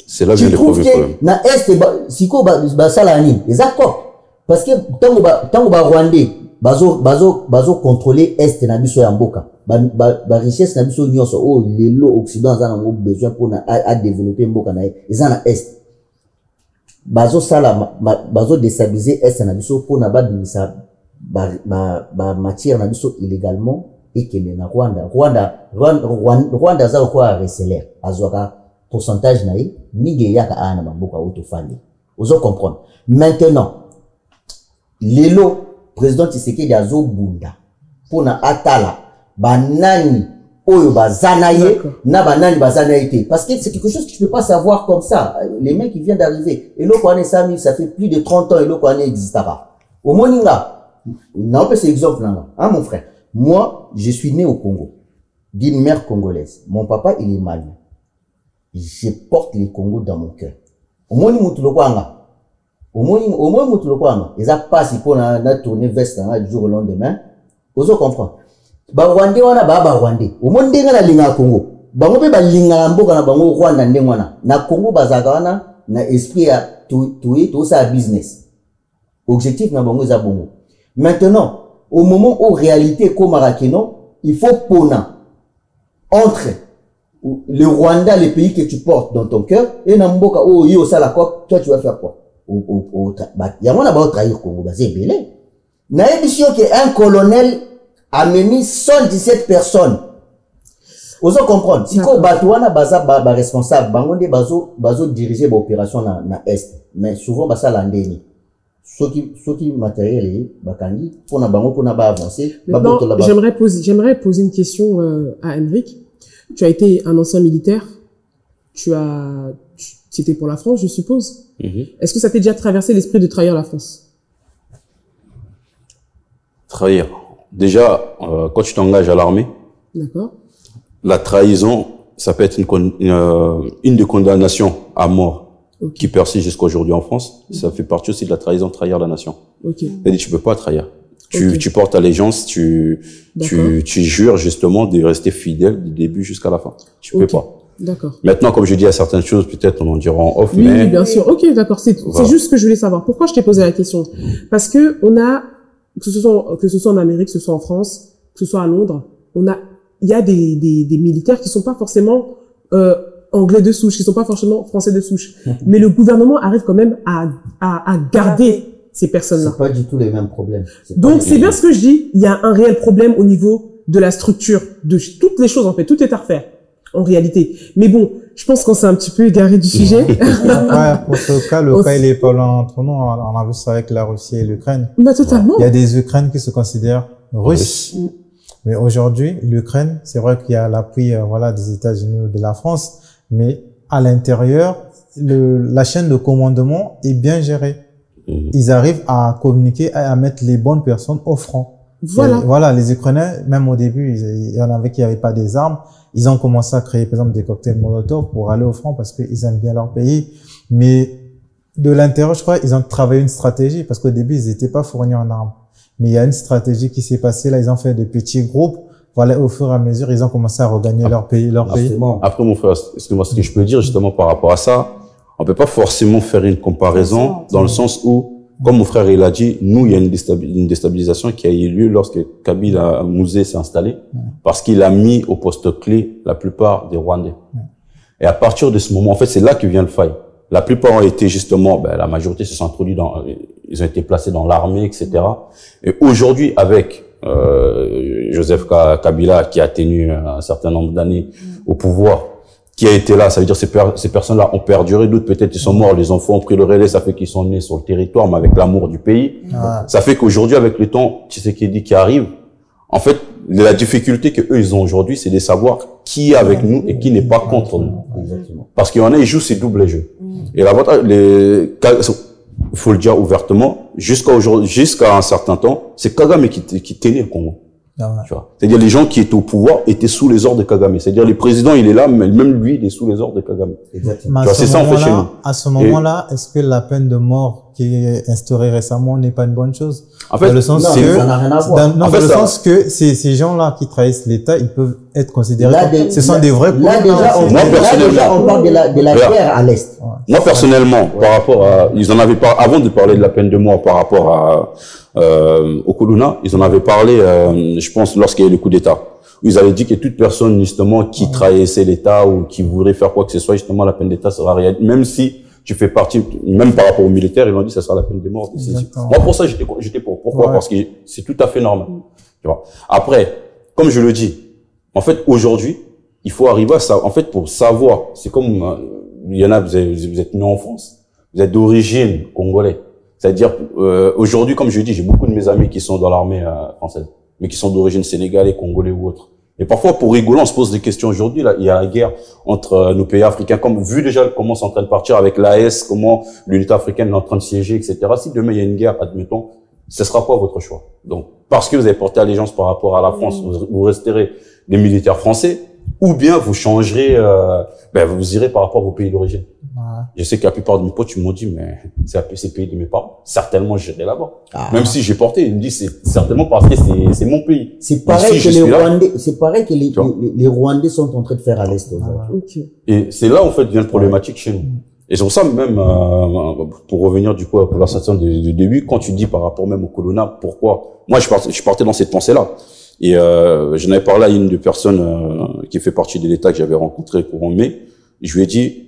C'est là vient le premier problème. Na est siko ba salani les accords parce que tango ba Rwandais bazo contrôler est na biso ya mboka ba richesse na biso nyonso o lelo occident za na besoin pour à développer mboka na eza na est bazo déstabiliser est na biso pour na ba bimisa ba matière na biso illégalement et que na Rwanda za quoi receler azoka pourcentage naï mige yaka ana mamboka autofandi ozo comprendre maintenant lelo président Tshisekedi azo bunda pona atala banani oyo bazanaye na banani bazanaye parce que c'est quelque chose que tu peux pas savoir comme ça les mecs qui viennent d'arriver et l'eau qu'on est Sami ça fait plus de 30 ans et l'eau qu'on est existera au moninga non pas cet exemple là hein mon frère moi je suis né au Congo d'une mère congolaise mon papa il est malien. Je porte le Congo dans mon cœur. Au moins, ils a passé pour na tourner veste du jour au lendemain. Vous comprendre. Ba Rwandais wana ba Rwandais. Au moins ndenga na linga Congo. Bango pe ba linga mboka na bango Rwanda ndenga wana. Na Congo bazaka wana na esprit ya tout ça business. Objectif na bango za bongo. Maintenant, au moment où réalité comme Marakeno, il faut pona entre le Rwanda, le pays que tu portes dans ton cœur, et Namboka, oh, yo, ça la coque, toi, tu vas faire quoi? Yamona ba trahir Congo, c'est belé. Na émission qu'un colonel a mené 117 personnes. Oso comprendre. Si ko batouana baza ba responsable, bangonde bazo diriger l'opération na est. Mais souvent basa landeni. Ce qui matériel bakandi, pour na bango, pour na ba avancer. J'aimerais poser une question à Émeric. Tu as été un ancien militaire. Tu étais pour la France, je suppose. Est-ce que ça t'est déjà traversé l'esprit de trahir la France? Trahir. Déjà, quand tu t'engages à l'armée, la trahison, ça peut être une des condamnations à mort qui persiste jusqu'à aujourd'hui en France. Ça fait partie aussi de la trahison, trahir la nation. C'est-à-dire, tu peux pas trahir. Tu portes allégeance, tu jures justement de rester fidèle du début jusqu'à la fin. Tu peux pas. D'accord. Maintenant, comme je dis à certaines choses, peut-être on en dira en off, oui, mais... Oui, bien sûr. Ok, d'accord. C'est juste ce que je voulais savoir. Pourquoi je t'ai posé la question? Parce que on a, que ce soit en Amérique, que ce soit en France, que ce soit à Londres, il y a des militaires qui sont pas forcément anglais de souche, qui sont pas forcément français de souche. Mais le gouvernement arrive quand même à garder ces personnes-là. C'est pas du tout les mêmes problèmes. Donc c'est bien ce que je dis. Il y a un réel problème au niveau de la structure, de toutes les choses en fait. Tout est à refaire en réalité. Mais bon, je pense qu'on s'est un petit peu égaré du sujet. Ouais, pour ce cas, le cas il est pas loin entre nous. On a vu ça avec la Russie et l'Ukraine. Bah totalement. Il y a des Ukraines qui se considèrent russes. Mais aujourd'hui, l'Ukraine, c'est vrai qu'il y a l'appui voilà des États-Unis ou de la France, mais à l'intérieur, la chaîne de commandement est bien gérée. Ils arrivent à communiquer, à mettre les bonnes personnes au front. Voilà, les Ukrainiens, même au début, il y en avait qui n'avaient pas des armes. Ils ont commencé à créer, par exemple, des cocktails Molotov pour aller au front parce qu'ils aiment bien leur pays. Mais de l'intérieur, je crois, ils ont travaillé une stratégie parce qu'au début, ils n'étaient pas fournis en armes. Mais il y a une stratégie qui s'est passée. Là, ils ont fait de petits groupes. Voilà, au fur et à mesure, ils ont commencé à regagner leur pays, Après, mon frère, excuse-moi, ce que je peux dire justement par rapport à ça, on peut pas forcément faire une comparaison dans le sens où, comme mon frère il a dit, nous, il y a une déstabilisation qui a eu lieu lorsque Kabila Mouzé s'est installé, parce qu'il a mis au poste clé la plupart des Rwandais. Et à partir de ce moment, en fait, c'est là que vient le faille. La plupart ont été justement, la majorité se sont introduits ils ont été placés dans l'armée, etc. Et aujourd'hui, avec Joseph Kabila qui a tenu un certain nombre d'années au pouvoir, qui a été là, ça veut dire ces personnes-là ont perduré, d'autres peut-être ils sont morts, les enfants ont pris le relais, ça fait qu'ils sont nés sur le territoire, mais avec l'amour du pays. Ça fait qu'aujourd'hui, avec le temps, Tshisekedi qui arrive, en fait, la difficulté que eux ils ont aujourd'hui, c'est de savoir qui est avec nous et qui n'est pas contre nous. Parce qu'il y en a, ils jouent ces doubles jeux. Et l'avantage, il faut le dire ouvertement, jusqu'à un certain temps, c'est Kagame qui tenait le Congo. C'est-à-dire les gens qui étaient au pouvoir étaient sous les ordres de Kagame. C'est-à-dire le président il est là, mais même lui il est sous les ordres de Kagame. C'est ça en fait chez nous. À ce moment-là, est-ce que la peine de mort qui est instaurée récemment n'est pas une bonne chose? En fait, dans le sens ça n'a rien à voir. dans le sens que ces gens-là qui trahissent l'État, ils peuvent être considérés ce sont des vrais là déjà on parle de la guerre à l'Est. Moi personnellement, par rapport à, ils en avaient pas, avant de parler de la peine de mort par rapport à au Kuluna, ils en avaient parlé, je pense, lorsqu'il y a eu le coup d'État. Ils avaient dit que toute personne, justement, qui trahissait l'État ou qui voudrait faire quoi que ce soit, justement, la peine d'État sera réelle. Même si tu fais partie, même par rapport aux militaires, ils ont dit que ça sera la peine de mort. Moi, pour ça, j'étais pour. Pourquoi? Parce que c'est tout à fait normal. Tu vois. Après, comme je le dis, en fait, aujourd'hui, il faut arriver à ça. En fait, pour savoir, c'est comme, il y en a, vous êtes né en France, vous êtes d'origine congolais. C'est-à-dire, aujourd'hui, comme je dis, j'ai beaucoup de mes amis qui sont dans l'armée française, mais qui sont d'origine sénégalais, congolais ou autre. Et parfois, pour rigoler, on se pose des questions. Aujourd'hui, là, il y a la guerre entre nos pays africains. Comme vu déjà comment c'est en train de partir avec l'AS, comment l'unité africaine est en train de siéger, etc. Si demain il y a une guerre, admettons, ce sera quoi votre choix? Donc, parce que vous avez porté allégeance par rapport à la France, vous resterez des militaires français, ou bien vous changerez, vous irez par rapport à vos pays d'origine. Je sais que la plupart de mes potes, ils m'ont dit, mais c'est le pays de mes parents. Certainement, j'irai là-bas. Même si j'ai porté, ils me disent, c'est certainement parce que c'est mon pays. C'est pareil que les Rwandais, c'est pareil que les Rwandais sont en train de faire à l'Est aujourd'hui. Et c'est là, en fait, vient le problématique chez nous. Et c'est pour ça, même, pour revenir du coup à la conversation du début, quand tu dis par rapport même au Kuluna, pourquoi? Moi, je partais dans cette pensée-là. Et, j'en avais parlé à une des personnes, qui fait partie de l'État que j'avais rencontré courant mai. Je lui ai dit,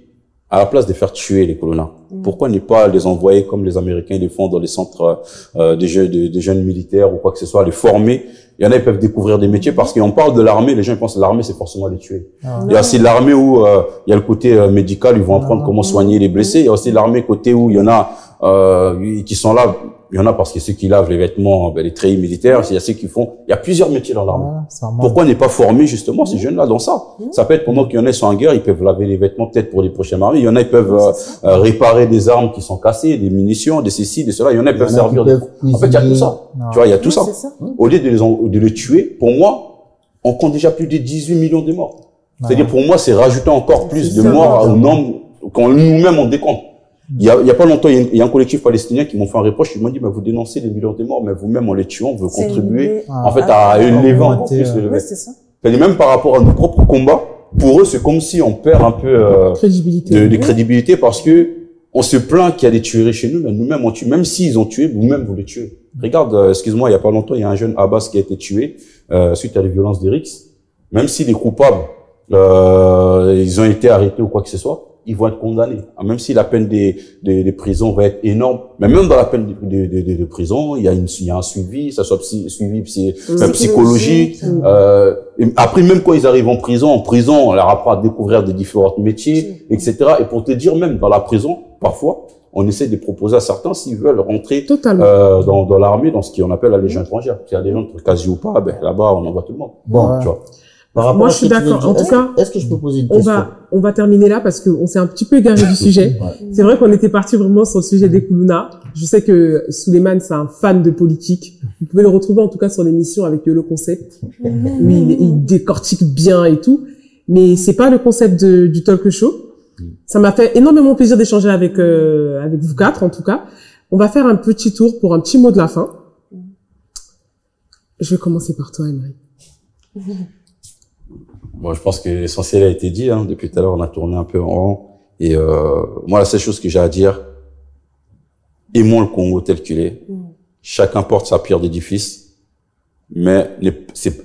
à la place de faire tuer les Kuluna, pourquoi ne pas les envoyer comme les Américains les font dans les centres des jeunes militaires ou quoi que ce soit, les former. Il y en a, ils peuvent découvrir des métiers parce qu'on parle de l'armée, les gens ils pensent que l'armée c'est forcément les tuer. Il y a aussi l'armée où il y a le côté médical, ils vont apprendre comment soigner les blessés. Il y a aussi l'armée côté où il y en a qui sont là. Il y en a parce que ceux qui lavent les vêtements, les treillis militaires, il y a ceux qui font, il y a plusieurs métiers dans l'armée. Pourquoi ne pas former justement ces jeunes-là dans ça? Ça peut être pendant qu'il y en a qui sont en guerre, ils peuvent laver les vêtements peut-être pour les prochaines armées. Il y en a qui peuvent réparer des armes qui sont cassées, des munitions, des ceci, des cela. Il y en a qui peuvent servir de... En fait, il y a tout ça. Tu vois, il y a tout ça. Au lieu de les tuer, pour moi, on compte déjà plus de 18 millions de morts. C'est-à-dire, pour moi, c'est rajouter encore plus de morts au nombre qu'on nous-mêmes on décompte. Il y a pas longtemps, il y a un collectif palestinien qui m'ont fait un reproche, ils m'ont dit, vous dénoncez les millions de morts, mais vous-même, en les tuant, vous contribuez, en fait, à élever encore plus le level. Même par rapport à nos propres combats, pour eux, c'est comme si on perd un peu, de crédibilité parce que on se plaint qu'il y a des tueries chez nous, mais nous-mêmes, on tue. Même s'ils ont tué, vous-même, vous les tuez. Regarde, excuse-moi, il y a pas longtemps, il y a un jeune Abbas qui a été tué, suite à les violences d'Erix. Même s'il est coupable, ils ont été arrêtés ou quoi que ce soit, ils vont être condamnés. Même si la peine des prisons va être énorme, mais même dans la peine de prison, il y a un suivi, ça soit suivi psychologique. Et après, même quand ils arrivent en prison, on leur apprend à découvrir des différents métiers, etc. Et pour te dire, même dans la prison, parfois, on essaie de proposer à certains s'ils veulent rentrer dans l'armée, dans ce qu'on appelle la légion étrangère. S'il y a des gens quasi ou pas, là-bas, on envoie tout le monde. Bon, tu vois. Moi, je suis d'accord. En tout cas, est-ce que je peux poser une question? On va terminer là parce qu'on s'est un petit peu égaré du sujet. C'est vrai qu'on était parti vraiment sur le sujet des Koulouna. Je sais que Souleymane, c'est un fan de politique. Vous pouvez le retrouver en tout cas sur l'émission avec le concept. Oui, il décortique bien et tout. Mais c'est pas le concept du talk show. Ça m'a fait énormément plaisir d'échanger avec vous quatre, en tout cas. On va faire un petit tour pour un petit mot de la fin. Je vais commencer par toi, Emery. Bon, je pense que l'essentiel a été dit. Depuis tout à l'heure, on a tourné un peu en rond. Et moi, la seule chose que j'ai à dire, aimons le Congo tel qu'il est. Chacun porte sa pierre d'édifice. Mais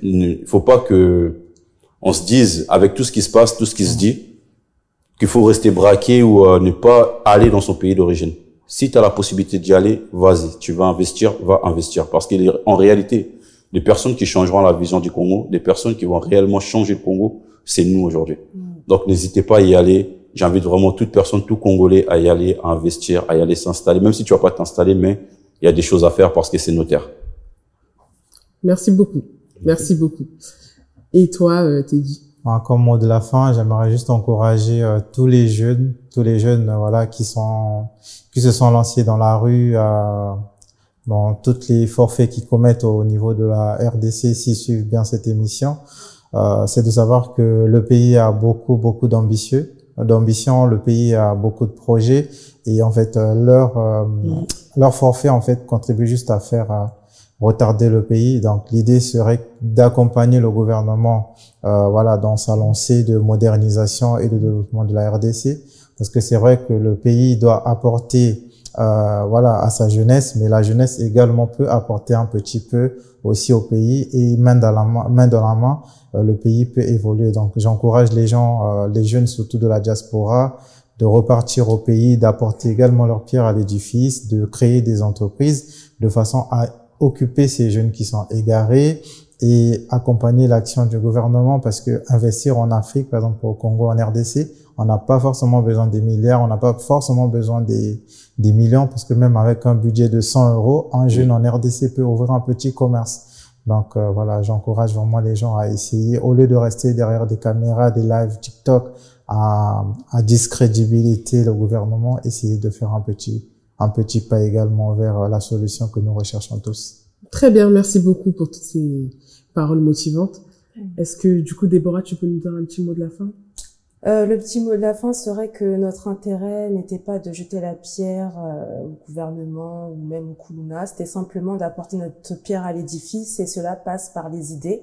il faut pas que on se dise, avec tout ce qui se passe, tout ce qui se dit, qu'il faut rester braqué ou ne pas aller dans son pays d'origine. Si tu as la possibilité d'y aller, vas-y. Tu vas investir, va investir. Parce qu'en réalité, les personnes qui changeront la vision du Congo, les personnes qui vont réellement changer le Congo, c'est nous aujourd'hui. Donc, n'hésitez pas à y aller. J'invite vraiment toute personne, tout Congolais à y aller, à investir, à y aller s'installer. Même si tu vas pas t'installer, mais il y a des choses à faire parce que c'est nos terres. Merci beaucoup. Merci beaucoup. Et toi, Teddy? Comme mot de la fin, j'aimerais juste encourager tous les jeunes, voilà, qui se sont lancés dans la rue, dans toutes les forfaits qu'ils commettent au niveau de la RDC, s'ils suivent bien cette émission, c'est de savoir que le pays a beaucoup d'ambition, le pays a beaucoup de projets et en fait leur forfait en fait contribue juste à faire retarder le pays. Donc l'idée serait d'accompagner le gouvernement voilà dans sa lancée de modernisation et de développement de la RDC, parce que c'est vrai que le pays doit apporter voilà à sa jeunesse, mais la jeunesse également peut apporter un petit peu aussi au pays, et main dans la main, le pays peut évoluer. Donc j'encourage les gens, les jeunes surtout de la diaspora, de repartir au pays, d'apporter également leur pierre à l'édifice, de créer des entreprises de façon à occuper ces jeunes qui sont égarés et accompagner l'action du gouvernement, parce que investir en Afrique, par exemple au Congo, en RDC, on n'a pas forcément besoin des milliards, on n'a pas forcément besoin des millions, parce que même avec un budget de 100 €, un jeune en RDC peut ouvrir un petit commerce. Donc voilà, j'encourage vraiment les gens à essayer, au lieu de rester derrière des caméras, des lives TikTok, à discrédibilité le gouvernement, essayer de faire un petit pas également vers la solution que nous recherchons tous. Très bien, merci beaucoup pour toutes ces paroles motivantes. Est-ce que du coup, Déborah, tu peux nous dire un petit mot de la fin? Le petit mot de la fin serait que notre intérêt n'était pas de jeter la pierre au gouvernement ou même au Koulouna, c'était simplement d'apporter notre pierre à l'édifice, et cela passe par les idées.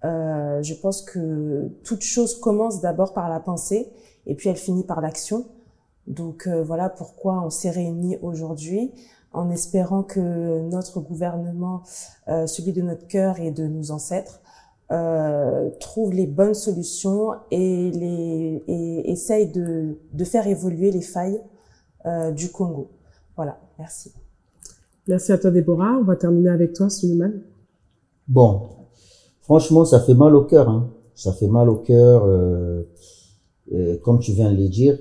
Je pense que toute chose commence d'abord par la pensée et puis elle finit par l'action. Donc voilà pourquoi on s'est réunis aujourd'hui, en espérant que notre gouvernement, celui de notre cœur et de nos ancêtres, trouve les bonnes solutions et essaye de faire évoluer les failles du Congo. Voilà, merci. Merci à toi, Déborah. On va terminer avec toi, Souleymane. Bon, franchement, ça fait mal au cœur. Hein. Ça fait mal au cœur, comme tu viens de le dire.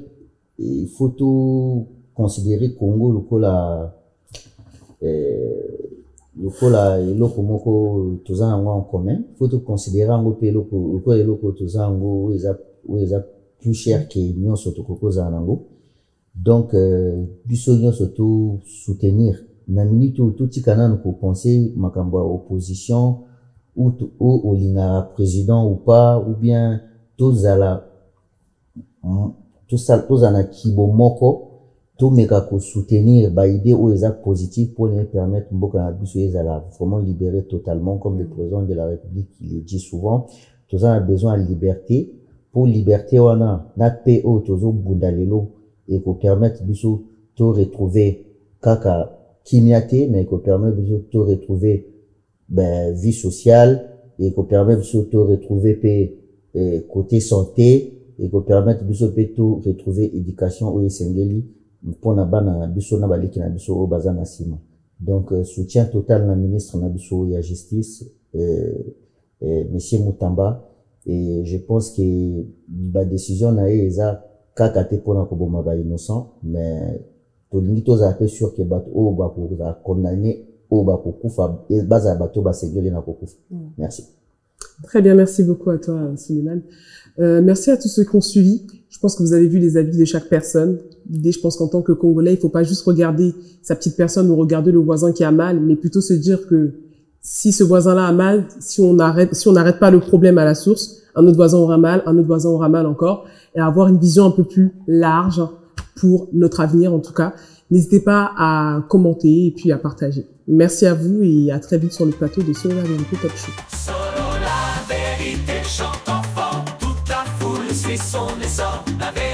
Il faut tout considérer Congo lokola eloko moko toza nango en commun. Faut tout considérer yango pe eloko toza yango eza plus cher que nyonso tokokozala nango. Donc biso nyonso to soutenir na minute tout tikana ko penser makambo ya opposition ou olinga président ou pas, ou bien tozala kibo moko to meka ko soutenir ba idée ou eza positive pour les permettre mboka na biso ezala vraiment libéré totalement, comme le président de la République il le dit souvent. Tous a besoin de liberté. Pour liberté wana na PO tozo bundalelo et ko permettre biso to retrouver kaka kimiate, mais ko permettre biso to retrouver vie sociale, et ko permettre biso to retrouver côté santé, et ko permettre biso to retrouver éducation ou esengeli pour na bana biso na baliki na biso o bazana sima. Donc soutien total na ministre na biso ya justice monsieur Mutamba, et je pense que la décision na eza kaka te pona ko boma ba innocent, mais to lingi to za peu sûr que bato o ba ko condamner o ba ko kufa baza bato ba segele na ko kufa. Merci. Très bien, merci beaucoup à toi Suleiman. Merci à tous ceux qui ont suivi. Je pense que vous avez vu les avis de chaque personne. L'idée, je pense qu'en tant que Congolais, il faut pas juste regarder sa petite personne ou regarder le voisin qui a mal, mais plutôt se dire que si ce voisin-là a mal, si on n'arrête pas le problème à la source, un autre voisin aura mal, un autre voisin aura mal encore, et avoir une vision un peu plus large pour notre avenir en tout cas. N'hésitez pas à commenter et puis à partager. Merci à vous et à très vite sur le plateau de Solo la vérité Talk Show. Solo la vérité chante enfant, toute la foule suit son essor, la vérité.